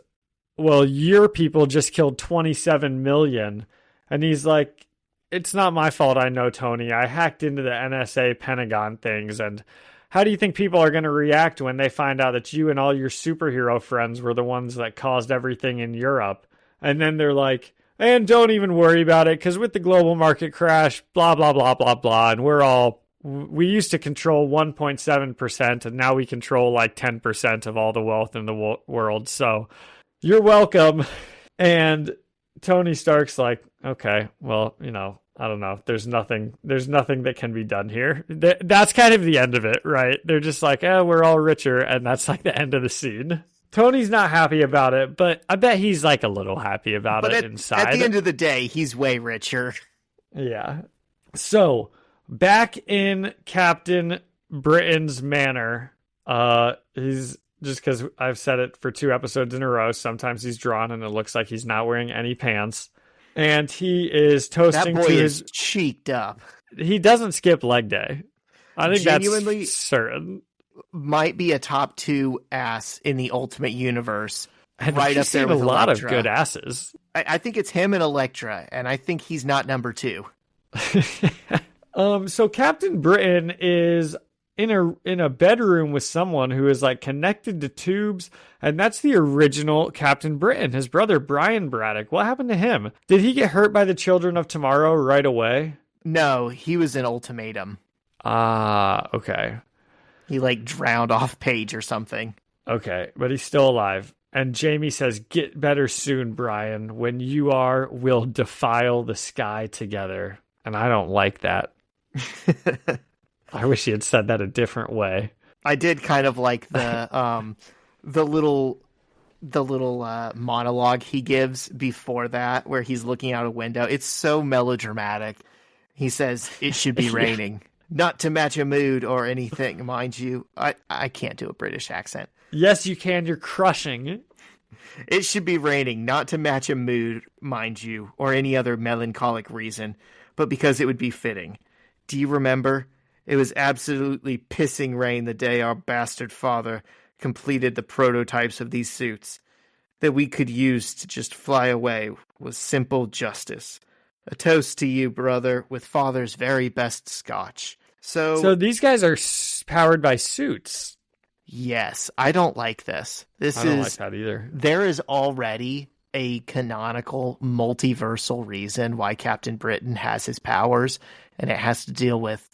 well, your people just killed 27 million. And he's like, it's not my fault, I know, Tony. I hacked into the NSA Pentagon things, and how do you think people are going to react when they find out that you and all your superhero friends were the ones that caused everything in Europe? And then they're like, and don't even worry about it, because with the global market crash, blah, blah, blah, blah, blah, and we used to control 1.7%, and now we control like 10% of all the wealth in the world, so you're welcome. And Tony Stark's like, okay, well, I don't know. There's nothing that can be done here. That's kind of the end of it, right? They're just like, we're all richer. And that's like the end of the scene. Tony's not happy about it, but I bet he's like a little happy about it inside. At the end of the day, he's way richer. Yeah. So back in Captain Britain's manor, he's just because I've said it for 2 episodes in a row. Sometimes he's drawn and it looks like he's not wearing any pants. And he is toasting that boy to is cheeked up. He doesn't skip leg day. I think Genuinely that's certain. Might be a top 2 ass in the Ultimate Universe. And right up there with a lot Elektra. of good asses. I think it's him and Elektra, and I think he's not number 2. So Captain Britain is in a bedroom with someone who is like connected to tubes, and that's the original Captain Britain, his brother Brian Braddock. What happened to him? Did he get hurt by the Children of Tomorrow right away? No, he was in Ultimatum. Ah, okay. He like drowned off page or something. Okay, but he's still alive. And Jamie says, "Get better soon, Brian. When you are, we'll defile the sky together." And I don't like that. I wish he had said that a different way. I did kind of like the little monologue he gives before that, where he's looking out a window. It's so melodramatic. He says, "It should be raining." Not to match a mood or anything, mind you. I can't do a British accent. Yes, you can. You're crushing. It should be raining, not to match a mood, mind you, or any other melancholic reason, but because it would be fitting. Do you remember? It was absolutely pissing rain the day our bastard father completed the prototypes of these suits. That we could use to just fly away was simple justice. A toast to you, brother, with father's very best scotch. So these guys are powered by suits. Yes, I don't like this. I don't like that either. There is already a canonical multiversal reason why Captain Britain has his powers, and it has to deal with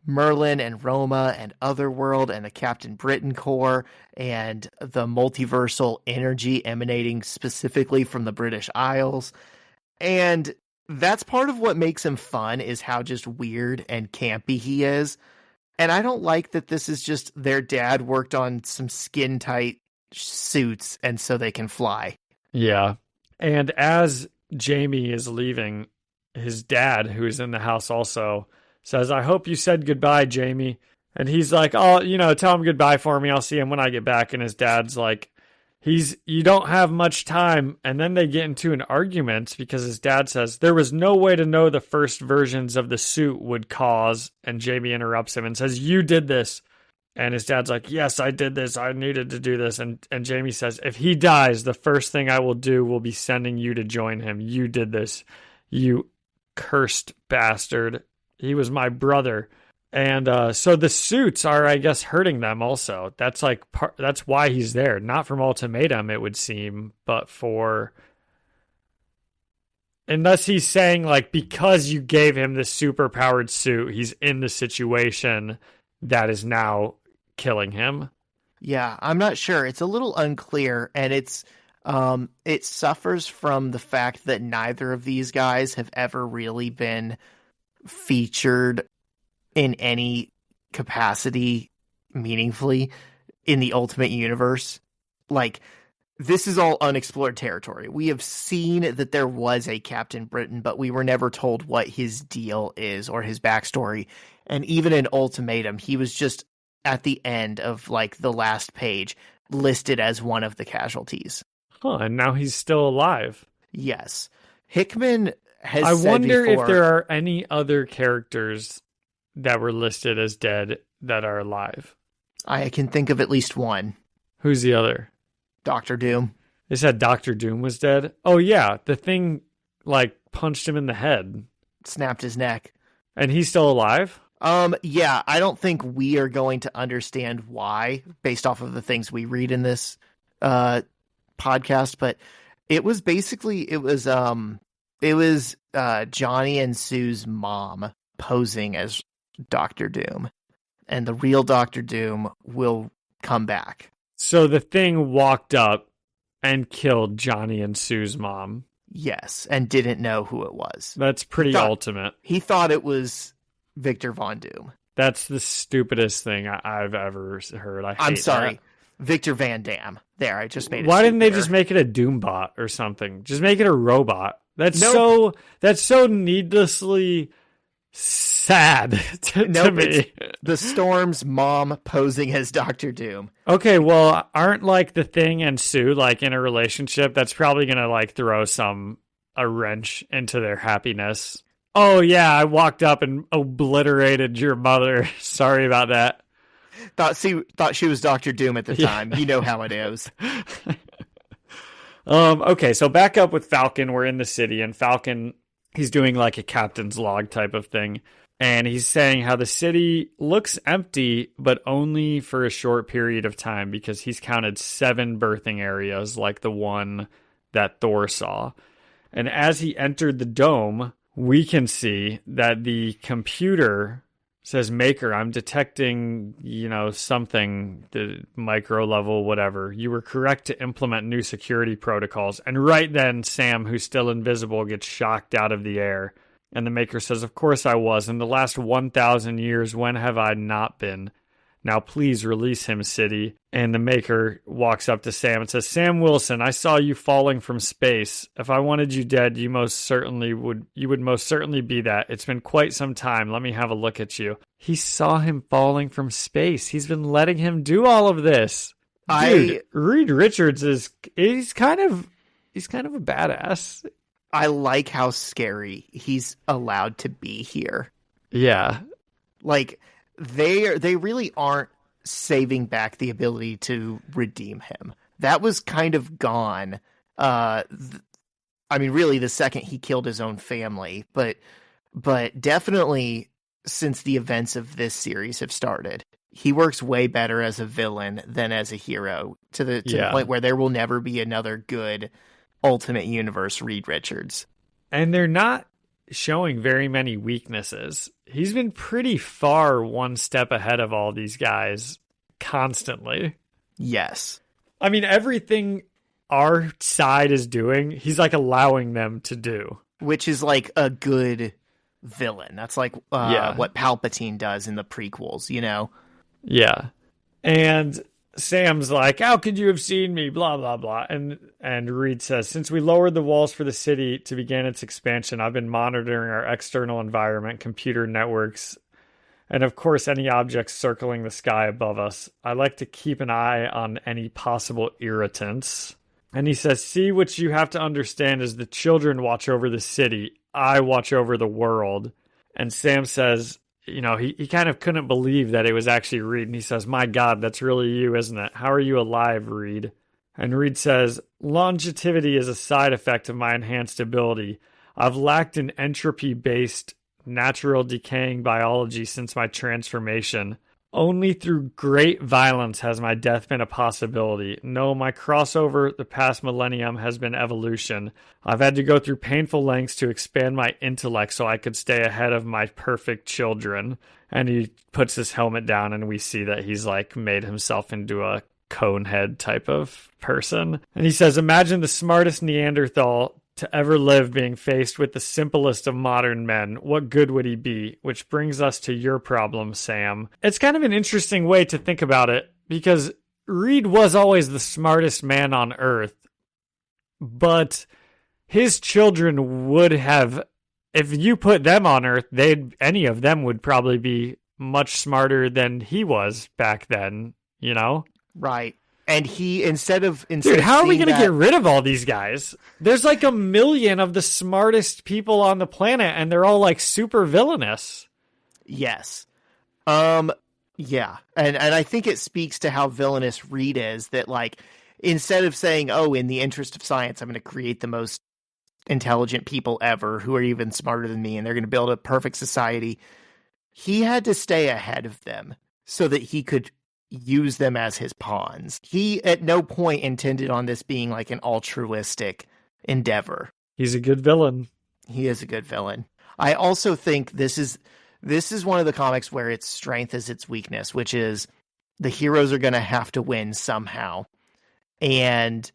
Merlin and Roma and Otherworld and the Captain Britain Corps and the multiversal energy emanating specifically from the British Isles. And that's part of what makes him fun, is how just weird and campy he is. And I don't like that this is just their dad worked on some skin-tight suits and so they can fly. Yeah. And as Jamie is leaving, his dad, who is in the house also, says, "I hope you said goodbye, Jamie." And he's like, "Oh, tell him goodbye for me. I'll see him when I get back." And his dad's like, you don't have much time. And then they get into an argument because his dad says, "There was no way to know the first versions of the suit would cause." And Jamie interrupts him and says, "You did this." And his dad's like, "Yes, I did this. I needed to do this." And Jamie says, "If he dies, the first thing I will do will be sending you to join him. You did this, you cursed bastard. He was my brother." And so the suits are, I guess, hurting them also. That's that's why he's there. Not from Ultimatum, it would seem, but unless he's saying, like, because you gave him the super powered suit, he's in the situation that is now killing him. Yeah, I'm not sure. It's a little unclear, and it suffers from the fact that neither of these guys have ever really been featured in any capacity meaningfully in the Ultimate Universe. Like, this is all unexplored territory. We have seen that there was a Captain Britain, but we were never told what his deal is or his backstory. And even in Ultimatum, he was just at the end of like the last page listed as one of the casualties. Huh, and now he's still alive. Yes. Hickman has I said wonder before, if there are any other characters that were listed as dead that are alive. I can think of at least one. Who's the other? Dr. Doom. They said Dr. Doom was dead? Oh, yeah. The thing, like, punched him in the head. Snapped his neck. And he's still alive? Yeah, I don't think we are going to understand why based off of the things we read in this podcast, but it was Johnny and Sue's mom posing as Dr. Doom, and the real Dr. Doom will come back. So the thing walked up and killed Johnny and Sue's mom. Yes, and didn't know who it was. That's pretty ultimate. He thought it was Victor Von Doom. That's the stupidest thing I've ever heard. I'm sorry. That. Victor Van Dam. There, I just made it. Why didn't they just make it a Doombot or something? Just make it a robot. That's so needlessly sad to me. The Storm's mom posing as Dr. Doom. Okay, well, aren't like the Thing and Sue like in a relationship? That's probably gonna like throw a wrench into their happiness. Oh yeah, I walked up and obliterated your mother. Sorry about that. Thought she was Dr. Doom at the time. You know how it is. Okay, so back up with Falcon. We're in the city, and Falcon, he's doing like a captain's log type of thing. And he's saying how the city looks empty, but only for a short period of time because he's counted 7 birthing areas like the one that Thor saw. And as he entered the dome, we can see that the computer says, Maker, I'm detecting, something, the micro level, whatever. You were correct to implement new security protocols. And right then, Sam, who's still invisible, gets shocked out of the air. And the Maker says, of course I was. In the last 1,000 years, when have I not been? Now please release him, City. And the Maker walks up to Sam and says, Sam Wilson, I saw you falling from space. If I wanted you dead, you would most certainly be that. It's been quite some time. Let me have a look at you. He saw him falling from space. He's been letting him do all of this. Dude, Reed Richards he's kind of a badass. I like how scary he's allowed to be here. Yeah. Like, they really aren't saving back the ability to redeem him. That was kind of gone. Really, the second he killed his own family, but definitely since the events of this series have started, he works way better as a villain than as a hero to the point where there will never be another good Ultimate Universe Reed Richards. And they're not showing very many weaknesses. He's been pretty far one step ahead of all these guys constantly. Yes. I mean, everything our side is doing, he's like allowing them to do. Which is like a good villain. That's like what Palpatine does in the prequels, Yeah. And Sam's like, how could you have seen me? Blah, blah, blah. And Reed says, since we lowered the walls for the city to begin its expansion, I've been monitoring our external environment, computer networks, and of course, any objects circling the sky above us. I like to keep an eye on any possible irritants. And he says, see, what you have to understand is the children watch over the city. I watch over the world. And Sam says, he kind of couldn't believe that it was actually Reed. And he says, my God, that's really you, isn't it? How are you alive, Reed? And Reed says, longevity is a side effect of my enhanced ability. I've lacked an entropy-based natural decaying biology since my transformation. Only through great violence has my death been a possibility. No, my crossover the past millennium has been evolution. I've had to go through painful lengths to expand my intellect so I could stay ahead of my perfect children. And he puts his helmet down and we see that he's like made himself into a cone head type of person. And he says, imagine the smartest Neanderthal to ever live being faced with the simplest of modern men. What good would he be? Which brings us to your problem, Sam. It's kind of an interesting way to think about it because Reed was always the smartest man on Earth, but his children would have, if you put them on Earth, any of them would probably be much smarter than he was back then, Right. And he, instead of Dude, how are we going to get rid of all these guys? There's like 1 million of the smartest people on the planet, and they're all like super villainous. Yes. Yeah. And I think it speaks to how villainous Reed is that, like, instead of saying, oh, in the interest of science, I'm going to create the most intelligent people ever who are even smarter than me, and they're going to build a perfect society, he had to stay ahead of them so that he could use them as his pawns. He at no point intended on this being like an altruistic endeavor. He's a good villain. He is a good villain. I also think this is one of the comics where its strength is its weakness, which is the heroes are going to have to win somehow. And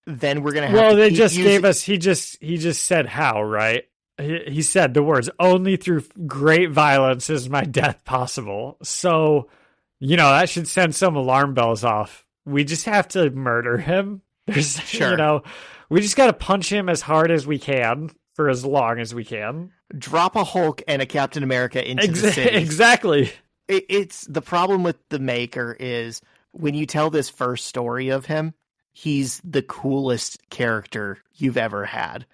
then we're going to have to he just said how, right? He said the words, only through great violence is my death possible. So that should send some alarm bells off. We just have to murder him. Sure. We just got to punch him as hard as we can for as long as we can. Drop a Hulk and a Captain America into the city. Exactly. It's the problem with the Maker is when you tell this first story of him, he's the coolest character you've ever had.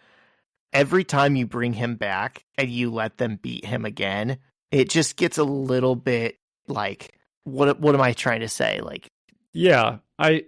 Every time you bring him back and you let them beat him again, it just gets a little bit like, what am I trying to say? Like, yeah, I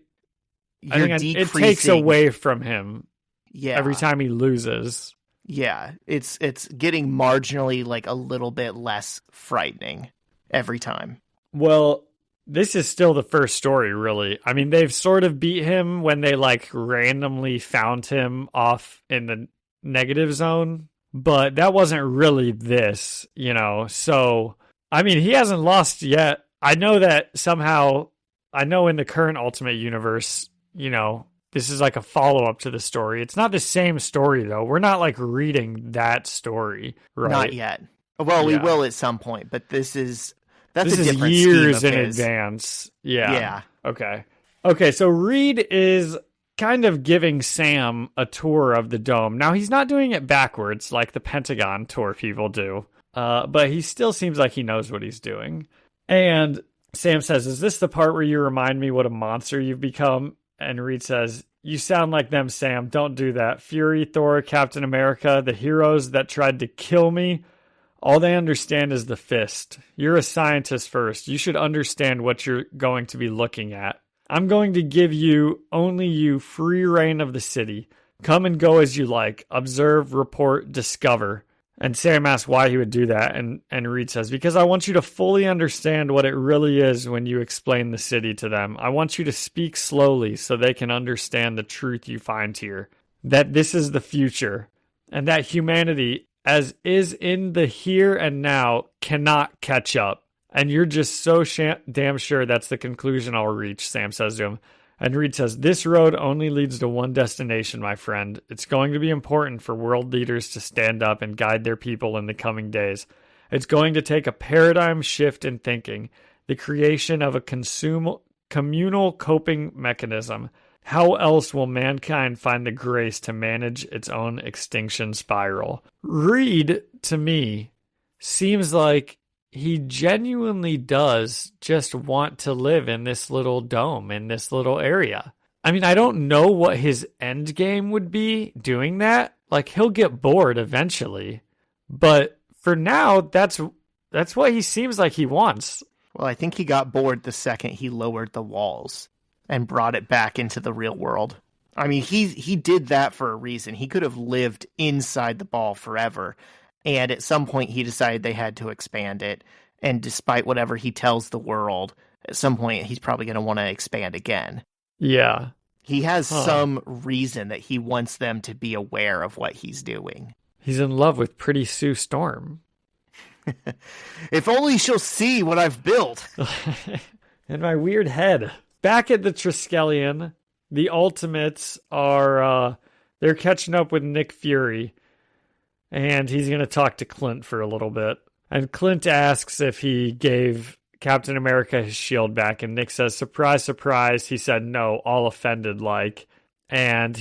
think it takes away from him. Yeah, every time he loses. Yeah, it's getting marginally like a little bit less frightening every time. Well, this is still the first story, really. I mean, they've sort of beat him when they like randomly found him off in the negative zone, but that wasn't really this, you know. So, I mean, he hasn't lost yet. I know that somehow, I know in the current Ultimate Universe, you know, this is like a follow-up to the story. It's not the same story, though. We're not like reading that story, right? Not yet. Well, we will at some point, but that's this a is different years scheme of in his. advance. Yeah. Yeah. Okay, so Reed is kind of giving Sam a tour of the dome. Now, he's not doing it backwards like the Pentagon tour people do, but he still seems like he knows what he's doing. And Sam says, "Is this the part where you remind me what a monster you've become?" And Reed says, "You sound like them, Sam. Don't do that. Fury, Thor, Captain America, the heroes that tried to kill me, all they understand is the fist. You're a scientist first. You should understand what you're going to be looking at. I'm going to give you, only you, free reign of the city. Come and go as you like. Observe, report, discover." And Sam asks why he would do that, and Reed says, "Because I want you to fully understand what it really is when you explain the city to them. I want you to speak slowly so they can understand the truth you find here. That this is the future, and that humanity, as is in the here and now, cannot catch up. And you're just so damn sure that's the conclusion I'll reach," Sam says to him. And Reed says, "This road only leads to one destination, my friend. It's going to be important for world leaders to stand up and guide their people in the coming days. It's going to take a paradigm shift in thinking, the creation of a communal coping mechanism. How else will mankind find the grace to manage its own extinction spiral?" Reed, to me, seems like he genuinely does just want to live in this little dome, in this little area. I mean, I don't know what his end game would be doing that. Like, he'll get bored eventually. But for now, that's what he seems like he wants. Well, I think he got bored the second he lowered the walls and brought it back into the real world. I mean, he did that for a reason. He could have lived inside the ball forever. And at some point, he decided they had to expand it. And despite whatever he tells the world, at some point, he's probably going to want to expand again. Yeah. He has some reason that he wants them to be aware of what he's doing. He's in love with Pretty Sue Storm. If only she'll see what I've built. In my weird head. Back at the Triskelion, the Ultimates are, they're catching up with Nick Fury. And he's going to talk to Clint for a little bit. And Clint asks if he gave Captain America his shield back. And Nick says, "Surprise, surprise." He said no, all offended like. And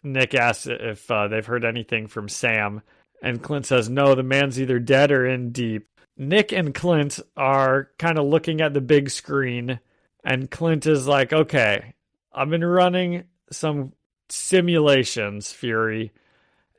Nick asks if they've heard anything from Sam. And Clint says, "No, the man's either dead or in deep." Nick and Clint are kind of looking at the big screen. And Clint is like, "Okay, I've been running some simulations, Fury.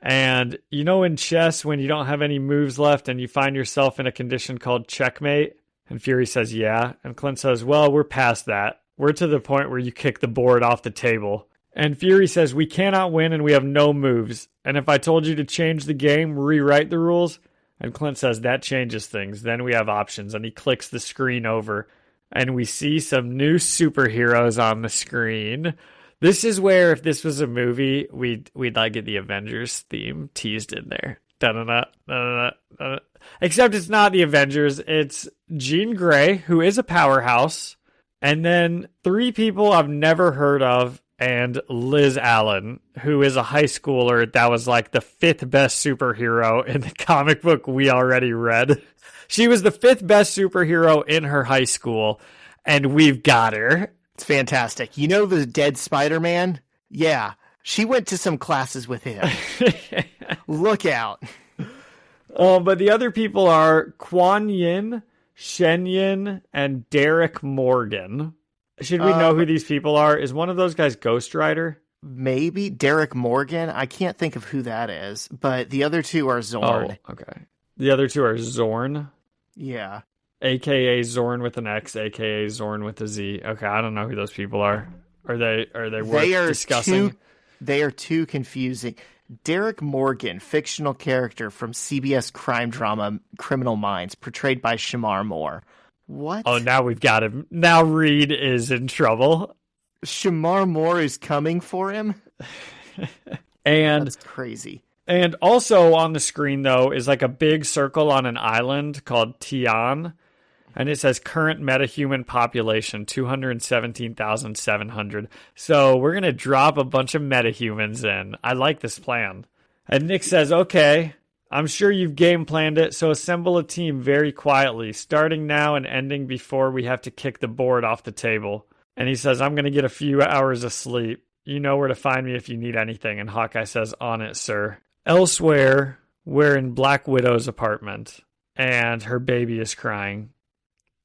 And you know in chess when you don't have any moves left and you find yourself in a condition called checkmate?" And Fury says, "Yeah." And Clint says, "Well, we're past that. We're to the point where you kick the board off the table." And Fury says, "We cannot win and we have no moves. And if I told you to change the game, rewrite the rules?" And Clint says, "That changes things. Then we have options." And he clicks the screen over and we see some new superheroes on the screen. This is where, if this was a movie, we'd like get the Avengers theme teased in there. Da-da-da, da-da-da, da-da. Except it's not the Avengers. It's Jean Grey, who is a powerhouse, and then 3 people I've never heard of, and Liz Allen, who is a high schooler that was like the 5th best superhero in the comic book we already read. She was the 5th best superhero in her high school, and we've got her. It's fantastic. You know the dead Spider-Man? Yeah. She went to some classes with him. Look out. But the other people are Quan Yin, Shen Yin, and Derek Morgan. Should we know who these people are? Is one of those guys Ghost Rider? Maybe. Derek Morgan. I can't think of who that is. But the other 2 are Zorn. Oh, okay. The other 2 are Zorn? Yeah. AKA Zorn with an X, AKA Zorn with a Z. Okay, I don't know who those people are. Are they worth discussing? They are too confusing. Derek Morgan, fictional character from CBS crime drama Criminal Minds, portrayed by Shamar Moore. What? Oh, now we've got him. Now Reed is in trouble. Shamar Moore is coming for him? And that's crazy. And also on the screen, though, is like a big circle on an island called Tian. And it says current metahuman population, 217,700. So we're going to drop a bunch of metahumans in. I like this plan. And Nick says, okay, I'm sure you've game planned it, so assemble a team very quietly, starting now and ending before we have to kick the board off the table. And he says, I'm going to get a few hours of sleep. You know where to find me if you need anything. And Hawkeye says, on it, sir. Elsewhere, we're in Black Widow's apartment, and her baby is crying.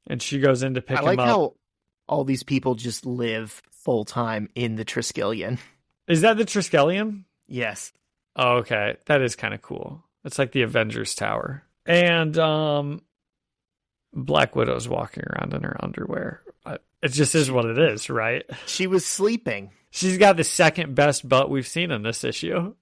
And she goes in to pick him up. I like how all these people just live full-time in the Triskelion. Is that the Triskelion? Yes. Oh, okay. That is kind of cool. It's like the Avengers Tower. And Black Widow's walking around in her underwear. It just is what it is, right? She was sleeping. She's got the second best butt we've seen in this issue.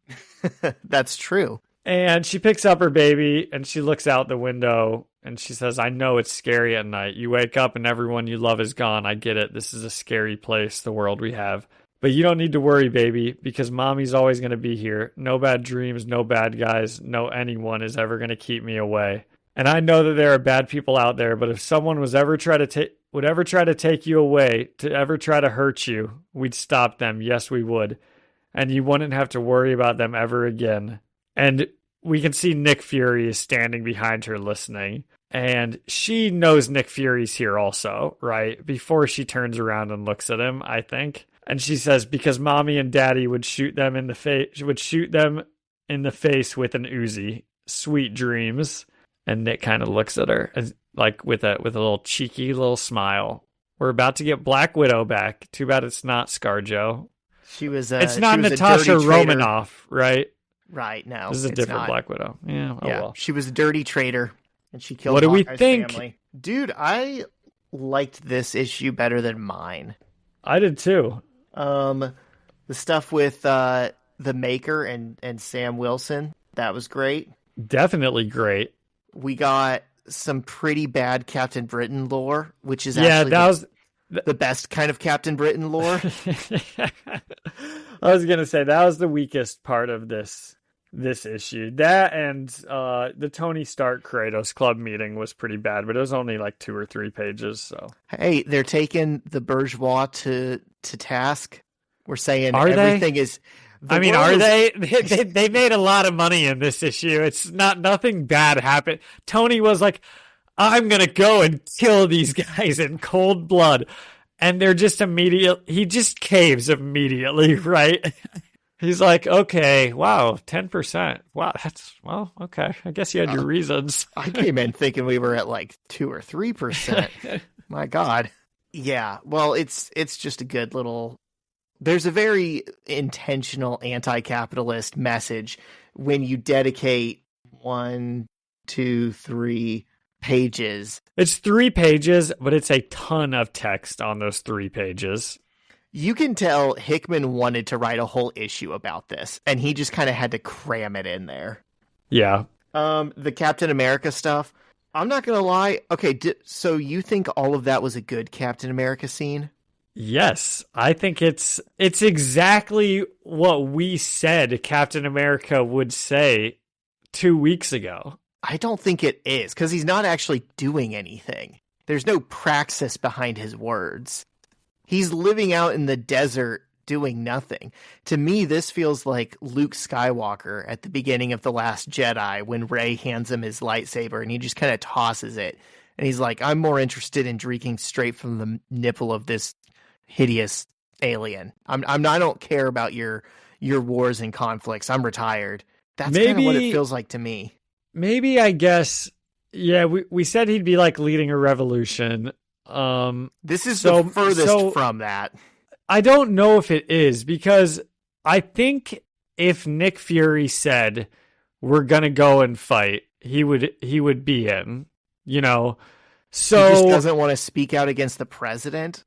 That's true. And she picks up her baby and she looks out the window and she says, I know it's scary at night. You wake up and everyone you love is gone. I get it. This is a scary place, the world we have. But you don't need to worry, baby, because mommy's always going to be here. No bad dreams, no bad guys, no anyone is ever going to keep me away. And I know that there are bad people out there, but if someone would ever try to take you away, to ever try to hurt you, we'd stop them. Yes, we would. And you wouldn't have to worry about them ever again. And we can see Nick Fury is standing behind her listening. And she knows Nick Fury's here also, right? Before she turns around and looks at him, I think. And she says, because mommy and daddy would shoot them in the face with an Uzi. Sweet dreams. And Nick kind of looks at her like with a little cheeky little smile. We're about to get Black Widow back. Too bad it's not ScarJo. It's not Natasha Romanoff, right? Right, no. This is a different Black Widow. Yeah, well. She was a dirty traitor, and she killed What do we Hawkeye's think? family. Dude, I liked this issue better than mine. I did too. The stuff with the Maker and Sam Wilson, that was great. Definitely great. We got some pretty bad Captain Britain lore, which is the best kind of Captain Britain lore. I was going to say that was the weakest part of this issue. That and the Tony Stark Kratos club meeting was pretty bad, but it was only like 2 or 3 pages. So hey, they're taking the bourgeois to task. We're saying are everything they? is. Are they? They made a lot of money in this issue. It's nothing bad happened. Tony was like, I'm going to go and kill these guys in cold blood. And they're just he just caves immediately, right? He's like, okay, wow, 10%. Wow, okay. I guess you had your reasons. I came in thinking we were at like 2 or 3%. My God. Yeah, well, it's just a good little... There's a very intentional anti-capitalist message when you dedicate 1, 2, 3 pages. It's 3 pages, but it's a ton of text on those 3 pages. You can tell Hickman wanted to write a whole issue about this, and he just kind of had to cram it in there. Yeah. The Captain America stuff, I'm not going to lie. Okay, so you think all of that was a good Captain America scene? Yes, I think it's exactly what we said Captain America would say 2 weeks ago. I don't think it is, because he's not actually doing anything. There's no praxis behind his words. He's living out in the desert doing nothing. To me, this feels like Luke Skywalker at the beginning of The Last Jedi when Rey hands him his lightsaber and he just kind of tosses it. And he's like, I'm more interested in drinking straight from the nipple of this hideous alien. I don't care about your wars and conflicts. I'm retired. That's kind of what it feels like to me. Maybe, I guess, yeah, we said he'd be like leading a revolution. This is the furthest from that. I don't know if it is, because I think if Nick Fury said we're gonna go and fight, he would be in, you know. So he just doesn't want to speak out against the president.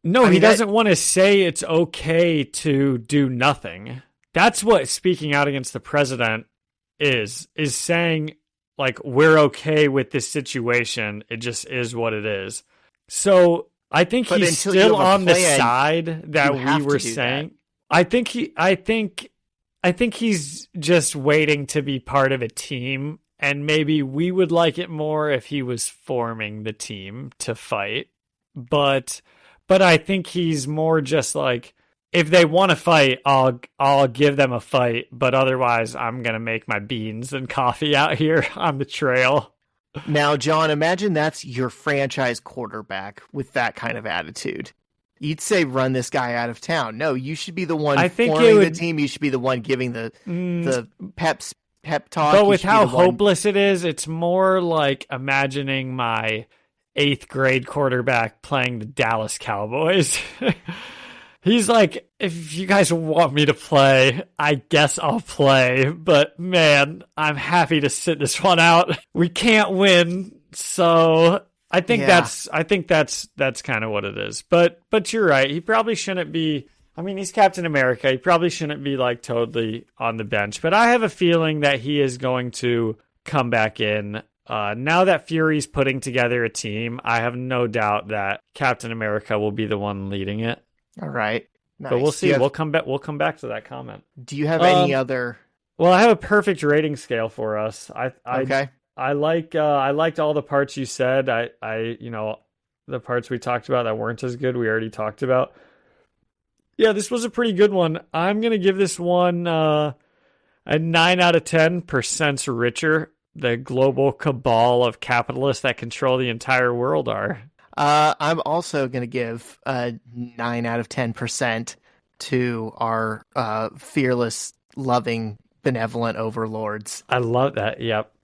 No, he doesn't want to say it's okay to do nothing. That's what speaking out against the president is saying, like, we're okay with this situation. It just is what it is. So I think he's still on the side that we were saying. That. I think he's just waiting to be part of a team, and maybe we would like it more if he was forming the team to fight. But I think he's more just like, if they want to fight, I'll give them a fight, but otherwise I'm going to make my beans and coffee out here on the trail. Now, John, imagine that's your franchise quarterback with that kind of attitude. You'd say, run this guy out of town. No, you should be the one forming the team. You should be the one giving the pep talk. But with how hopeless it is, it's more like imagining my 8th grade quarterback playing the Dallas Cowboys. He's like, if you guys want me to play, I guess I'll play. But man, I'm happy to sit this one out. We can't win, so I think that's kind of what it is. But you're right. He probably shouldn't be. I mean, he's Captain America. He probably shouldn't be like totally on the bench. But I have a feeling that he is going to come back in. Now that Fury's putting together a team, I have no doubt that Captain America will be the one leading it. All right. Nice. But we'll see. We'll come back to that comment. Do you have any other? Well, I have a perfect rating scale for us. Okay. I liked all the parts you said. The parts we talked about that weren't as good, we already talked about. Yeah, this was a pretty good one. I'm gonna give this one a 9 out of 10. Percents richer. The global cabal of capitalists that control the entire world are. I'm also going to give a 9 out of 10% to our fearless, loving, benevolent overlords. I love that. Yep.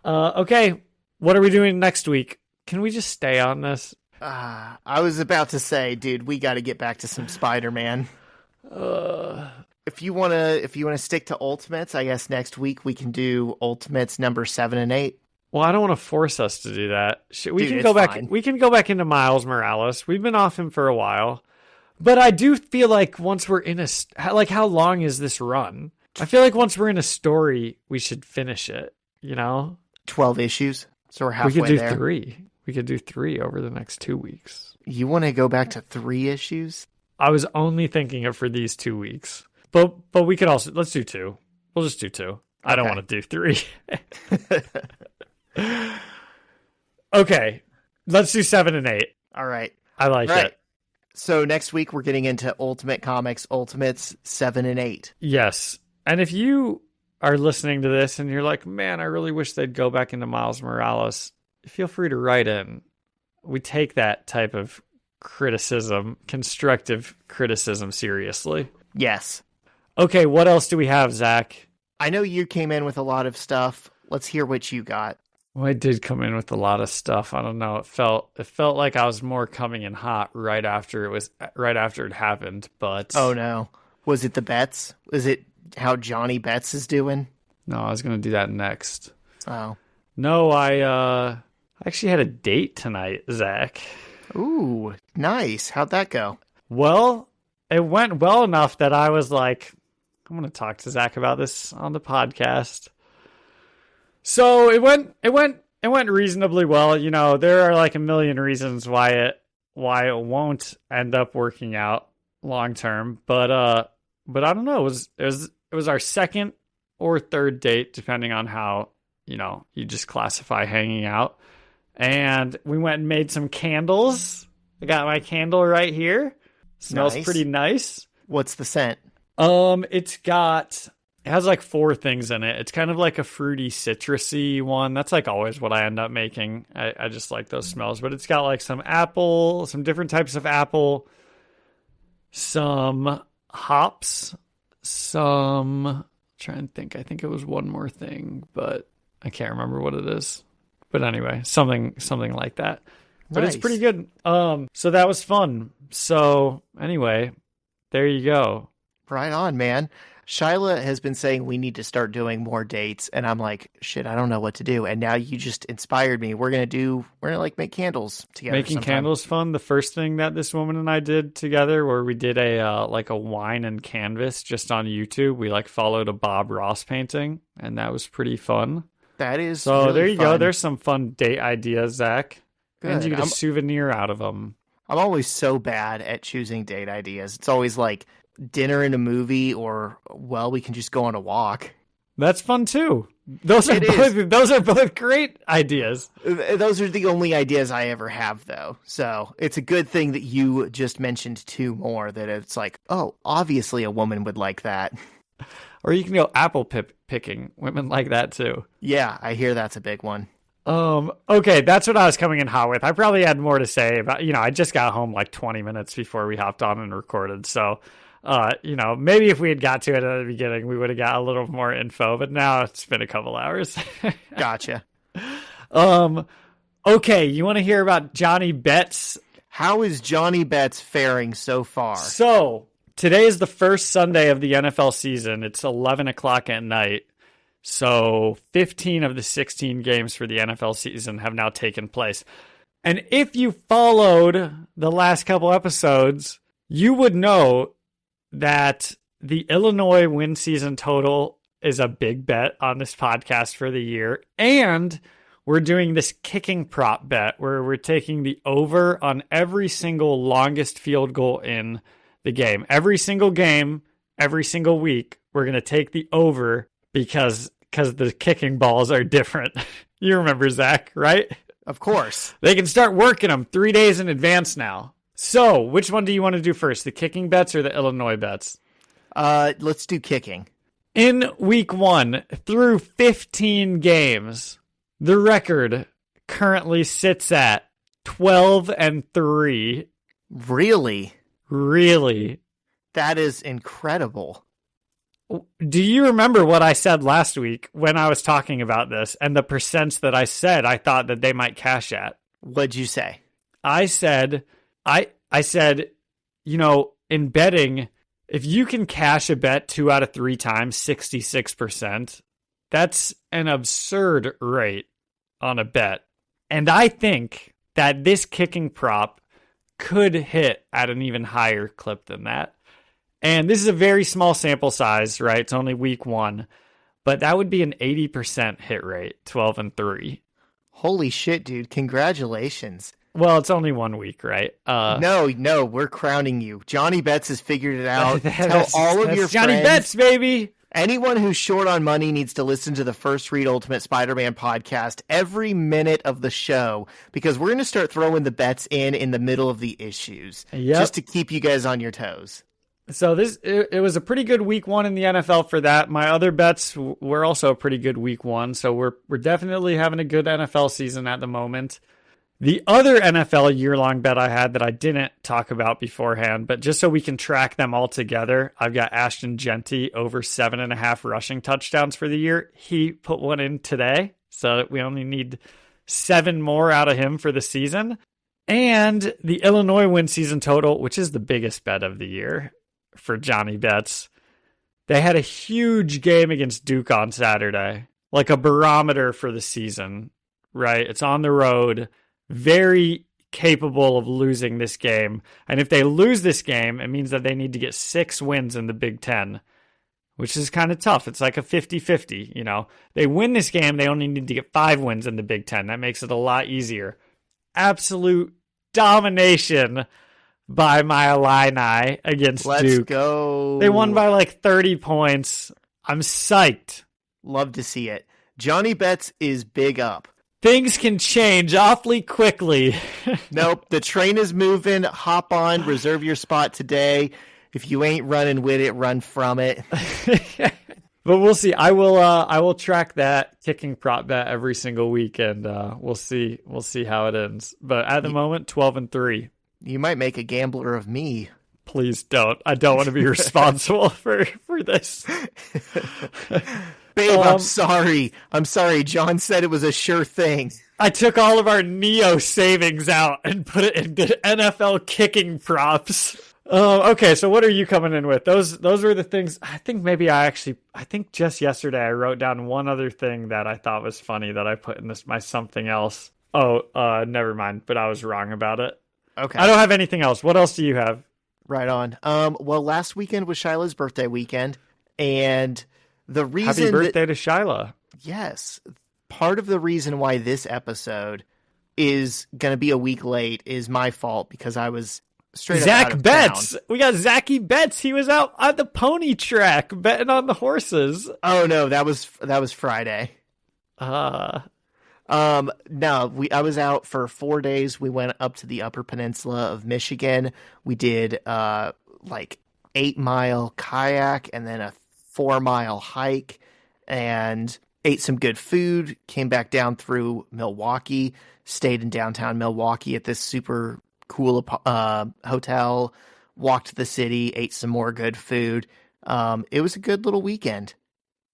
Okay. What are we doing next week? Can we just stay on this? I was about to say, dude, we got to get back to some Spider-Man. If you wanna stick to Ultimates, I guess next week we can do Ultimates number 7 and 8. Well, I don't want to force us to do that. We can go back into Miles Morales. We've been off him for a while, but I do feel like once we're in how long is this run? I feel like once we're in a story, we should finish it. 12 issues, so we're halfway there. We could do 3. We could do 3 over the next 2 weeks. You want to go back to 3 issues? I was only thinking it for these 2 weeks, but we could also let's do 2. We'll just do 2. Okay. I don't want to do 3. Okay, let's do 7 and 8. All right. I like it. So next week we're getting into Ultimate Comics Ultimates 7 and 8. Yes. And if you are listening to this and you're like, man, I really wish they'd go back into Miles Morales, feel free to write in. We take that type of criticism, constructive criticism, seriously. Yes. Okay, what else do we have, Zach? I know you came in with a lot of stuff. Let's hear what you got. Well, I did come in with a lot of stuff. I don't know. It felt like I was more coming in hot right after it happened. But oh no, was it the bets? Was it how Johnny Betts is doing? No, I was going to do that next. Oh no, I actually had a date tonight, Zach. Ooh, nice. How'd that go? Well, it went well enough that I was like, I'm going to talk to Zach about this on the podcast. So it went reasonably well. There are like a million reasons why it won't end up working out long term, but I don't know. It was our second or third date, depending on how you just classify hanging out. And we went and made some candles. I got my candle right here. Smells pretty nice. What's the scent? It has like 4 things in it. It's kind of like a fruity, citrusy one. That's like always what I end up making. I just like those smells. But it's got like some apple, some different types of apple, some hops, I'm trying to think. I think it was one more thing, but I can't remember what it is. But anyway, something like that. But It's pretty good. So that was fun. So anyway, there you go. Right on, man. Shyla has been saying we need to start doing more dates, and I'm like, shit, I don't know what to do. And now you just inspired me. We're gonna like make candles together. Making sometime. candles fun. The first thing that this woman and I did together, where we did a wine and canvas just on YouTube. We like followed a Bob Ross painting, and that was pretty fun. That is so. Really there you fun. go. There's some fun date ideas, Zach. Good. And you get a souvenir out of them. I'm always so bad at choosing date ideas. It's always like dinner and a movie, or we can just go on a walk. That's fun too. Those are both great ideas. Those are the only ideas I ever have, though. So it's a good thing that you just mentioned two more. That it's like, oh, obviously a woman would like that. Or you can go apple picking. Women like that too. Yeah, I hear that's a big one. Okay, that's what I was coming in hot with. I probably had more to say about, I just got home like 20 minutes before we hopped on and recorded. So, maybe if we had got to it at the beginning, we would have got a little more info, but now it's been a couple hours. Gotcha. Okay, you want to hear about Johnny Betts? How is Johnny Betts faring so far? So, today is the first Sunday of the NFL season. It's 11 o'clock at night. So 15 of the 16 games for the NFL season have now taken place. And if you followed the last couple episodes, you would know that the Illinois win season total is a big bet on this podcast for the year. And we're doing this kicking prop bet where we're taking the over on every single longest field goal in the game. Every single game, every single week, we're going to take the over because the kicking balls are different. You remember, Zach, right? Of course. They can start working them 3 days in advance now. So, which one do you want to do first, the kicking bets or the Illinois bets? Let's do kicking. In week 1, through 15 games, the record currently sits at 12-3. Really? Really? That is incredible. Do you remember what I said last week when I was talking about this and the percents that I said I thought that they might cash at? What'd you say? I said, in betting, if you can cash a bet 2 out of 3 times, 66%, that's an absurd rate on a bet. And I think that this kicking prop could hit at an even higher clip than that. And this is a very small sample size, right? It's only week 1, but that would be an 80% hit rate, 12-3. Holy shit, dude. Congratulations. Well, it's only 1 week, right? No, we're crowning you. Johnny Betts has figured it out. Tell all of your Johnny friends. Betts, baby. Anyone who's short on money needs to listen to the First Read Ultimate Spider-Man podcast every minute of the show, because we're going to start throwing the bets in the middle of the issues, just to keep you guys on your toes. So it was a pretty good week 1 in the NFL for that. My other bets were also a pretty good week 1. So we're definitely having a good NFL season at the moment. The other NFL year-long bet I had that I didn't talk about beforehand, but just so we can track them all together, I've got Ashton Genty over 7.5 rushing touchdowns for the year. He put one in today, so we only need 7 more out of him for the season. And the Illinois win season total, which is the biggest bet of the year for Johnny Betts. They had a huge game against Duke on Saturday, like a barometer for the season, right? It's on the road, very capable of losing this game. And if they lose this game, it means that they need to get 6 wins in the Big Ten, which is kind of tough. It's like a 50-50, They win this game, they only need to get 5 wins in the Big Ten. That makes it a lot easier. Absolute domination by my Illini against Duke. Let's go. They won by like 30 points. I'm psyched. Love to see it. Johnny Betts is big up. Things can change awfully quickly. Nope, the train is moving. Hop on, reserve your spot today. If you ain't running with it, run from it. But we'll see. I will track that kicking prop bet every single week, and we'll see how it ends. But at the moment, 12-3. You might make a gambler of me. Please don't. I don't want to be responsible for this. Babe, I'm sorry. John said it was a sure thing. I took all of our Neo savings out and put it into NFL kicking props. Okay, so what are you coming in with? Those were the things. I think just yesterday I wrote down one other thing that I thought was funny that I put in my something else. Oh, never mind. But I was wrong about it. Okay. I don't have anything else. What else do you have? Right on. Well, last weekend was Shyla's birthday weekend, and the reason Happy birthday to Shyla. Yes. Part of the reason why this episode is going to be a week late is my fault because I was straight up out Zach of Betts. town. We got Zachy Betts. He was out on the pony track betting on the horses. Oh no, that was Friday. Ah. No, I was out for 4 days. We went up to the Upper Peninsula of Michigan. We did like 8-mile kayak and then a 4-mile hike and ate some good food, came back down through Milwaukee, stayed in downtown Milwaukee at this super cool hotel, walked the city, ate some more good food. It was a good little weekend.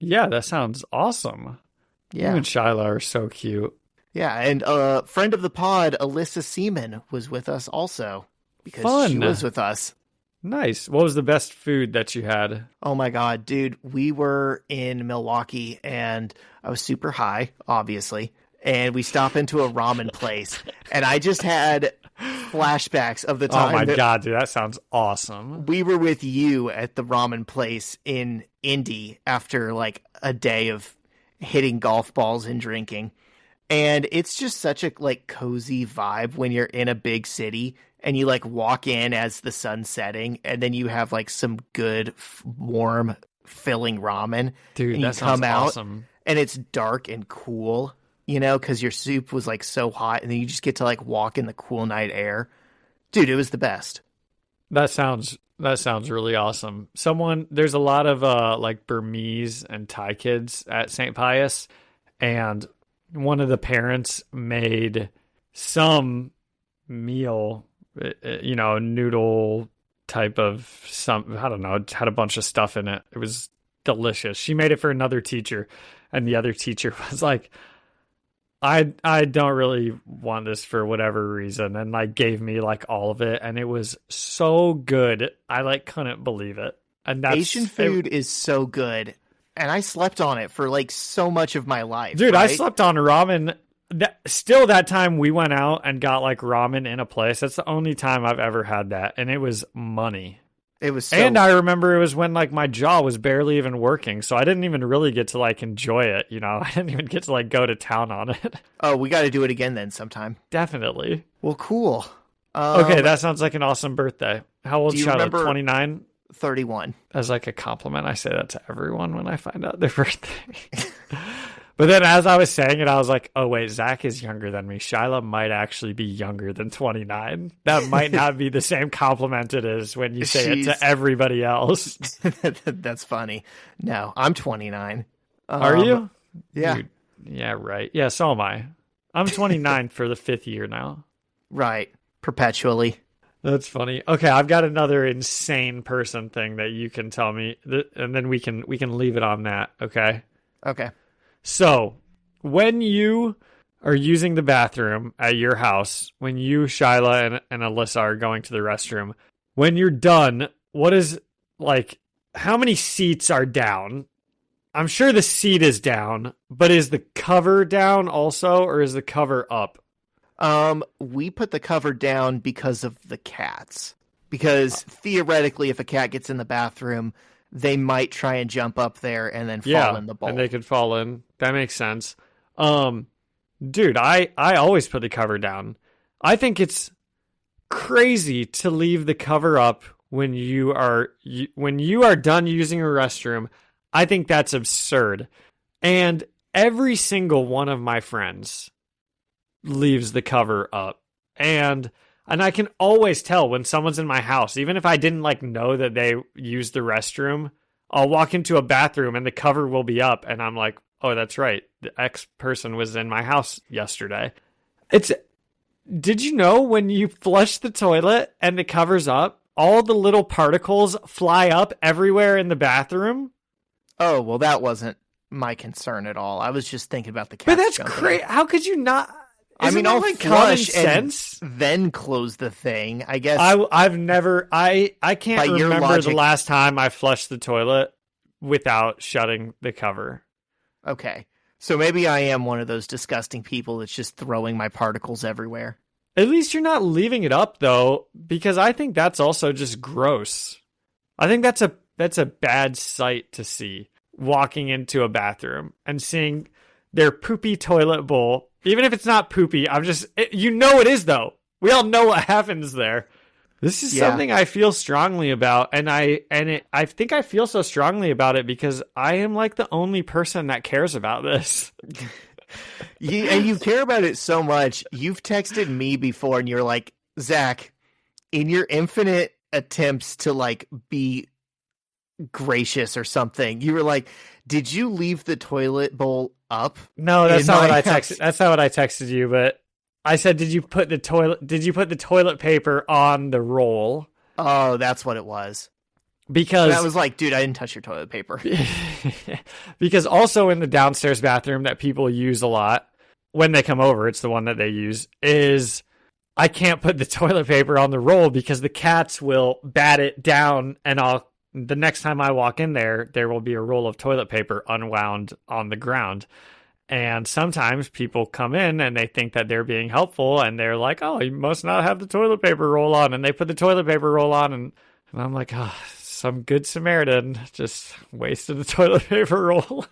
Yeah, that sounds awesome. Yeah. You and Shyla are so cute. Yeah, and friend of the pod, Alyssa Seaman, was with us also because Fun. she was with us. Nice. What was the best food that you had? Oh my God, dude. We were in Milwaukee and I was super high, obviously. And we stopped into a ramen place and I just had flashbacks of the time. Oh my God, dude. That sounds awesome. We were with you at the ramen place in Indy after like a day of hitting golf balls and drinking. And it's just such a like cozy vibe when you're in a big city and you like walk in as the sun's setting and then you have like some good warm filling ramen. Dude, and that you sounds come out awesome. and it's dark and cool, you know, because your soup was like so hot and then you just get to like walk in the cool night air. Dude, it was the best. That sounds really awesome. There's a lot of like Burmese and Thai kids at St. Pius, and one of the parents made some meal, noodle type of I don't know, it had a bunch of stuff in it. It was delicious. She made it for another teacher, and the other teacher was like, I don't really want this for whatever reason, and like gave me like all of it, and it was so good. I like couldn't believe it. And that's Asian food is so good, and I slept on it for like so much of my life. Dude, right? I slept on ramen. That time we went out and got like ramen in a place. That's the only time I've ever had that, and it was money. It was, and I remember it was when like my jaw was barely even working, so I didn't even really get to like enjoy it. You know, I didn't even get to like go to town on it. Oh, we got to do it again then sometime. Definitely. Well, cool. Okay, that sounds like an awesome birthday. How old is Charlotte? 29? 31. As like a compliment, I say that to everyone when I find out their birthday. But then as I was saying it, I was like, oh, wait, Zach is younger than me. Shyla might actually be younger than 29. That might not be the same compliment it is when you say it to everybody else. That's funny. No, I'm 29. Are you? Yeah. Dude, yeah, right. Yeah, so am I. I'm 29 for the 5th year now. Right. Perpetually. That's funny. Okay, I've got another insane person thing that you can tell me, and then we can leave it on that, okay? Okay. So, when you are using the bathroom at your house, when you, Shyla, and Alyssa are going to the restroom, when you're done, what is, like, how many seats are down? I'm sure the seat is down, but is the cover down also, or is the cover up? We put the cover down because of the cats. Because theoretically, if a cat gets in the bathroom, they might try and jump up there and then fall in the bowl. And they could fall in. That makes sense. Dude, I always put the cover down. I think it's crazy to leave the cover up when you are done using a restroom. I think that's absurd. And every single one of my friends leaves the cover up. And I can always tell when someone's in my house, even if I didn't like know that they used the restroom, I'll walk into a bathroom and the cover will be up. And I'm like, oh, that's right. The X person was in my house yesterday. Did you know when you flush the toilet and the cover's up, all the little particles fly up everywhere in the bathroom? Oh, well, that wasn't my concern at all. I was just thinking about the cats. But that's crazy. How could you not? I mean, that I'll like common flush sense? and then close the thing. I guess I've never I can't By your remember logic- the last time I flushed the toilet without shutting the cover. Okay. So maybe I am one of those disgusting people that's just throwing my particles everywhere. At least you're not leaving it up though, because I think that's also just gross. I think that's a bad sight to see, walking into a bathroom and seeing their poopy toilet bowl. Even if it's not poopy, you know it is though. We all know what happens there. This is something I feel strongly about, and I think I feel so strongly about it because I am like the only person that cares about this. You care about it so much. You've texted me before, and you're like, Zach, in your infinite attempts to like be gracious or something, you were like, did you leave the toilet bowl up? No, that's not what I house? texted. That's not what I texted you, but I said, did you put the toilet paper on the roll? Oh, that's what it was. Because that was like, dude, I didn't touch your toilet paper. Because also in the downstairs bathroom that people use a lot when they come over, it's the one that they use, is I can't put the toilet paper on the roll because the cats will bat it down, and the next time I walk in there will be a roll of toilet paper unwound on the ground. And sometimes people come in and they think that they're being helpful, and they're like, oh, you must not have the toilet paper roll on. And they put the toilet paper roll on, and I'm like, oh, some good Samaritan just wasted the toilet paper roll.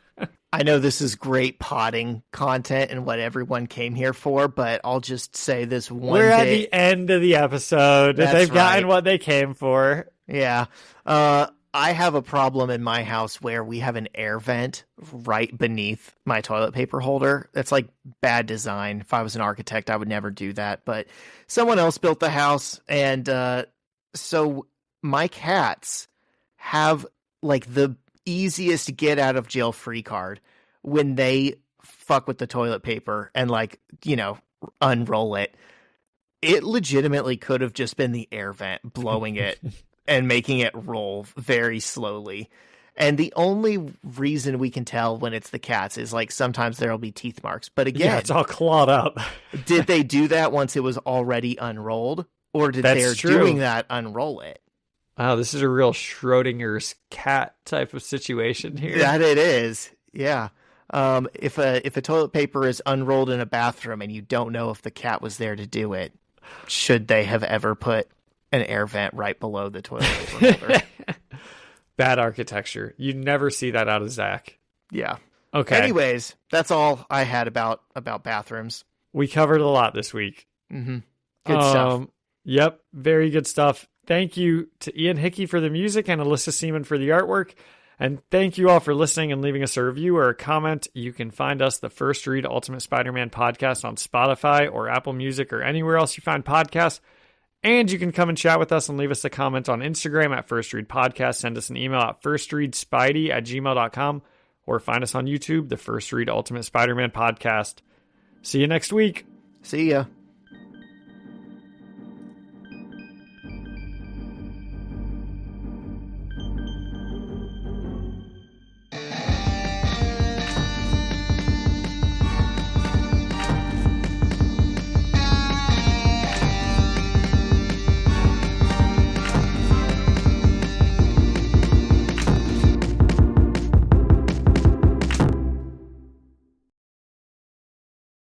I know this is great potting content and what everyone came here for, but I'll just say this one We're at the end of the episode. That's They've gotten right. what they came for. Yeah. I have a problem in my house where we have an air vent right beneath my toilet paper holder. That's like bad design. If I was an architect, I would never do that. But someone else built the house, and so my cats have like the easiest get out of jail free card when they fuck with the toilet paper and like, unroll it. It legitimately could have just been the air vent blowing it and making it roll very slowly. And the only reason we can tell when it's the cats is like sometimes there'll be teeth marks. But again, Yeah, it's all clawed up. did they do that once it was already unrolled? Or did That's they true. doing that unroll it? Wow, this is a real Schrodinger's cat type of situation here. That it is. Yeah. If a toilet paper is unrolled in a bathroom and you don't know if the cat was there to do it, should they have ever put an air vent right below the toilet paper holder? Bad architecture. You never see that out of Zach. Yeah. Okay. Anyways, that's all I had about bathrooms. We covered a lot this week. Mm-hmm. Good stuff. Yep. Very good stuff. Thank you to Ian Hickey for the music and Alyssa Seaman for the artwork. And thank you all for listening and leaving us a review or a comment. You can find us, the First Read Ultimate Spider-Man podcast, on Spotify or Apple Music or anywhere else you find podcasts. And you can come and chat with us and leave us a comment on Instagram at First Read Podcast. Send us an email at firstreadspidey@gmail.com or find us on YouTube, the First Read Ultimate Spider-Man podcast. See you next week. See ya.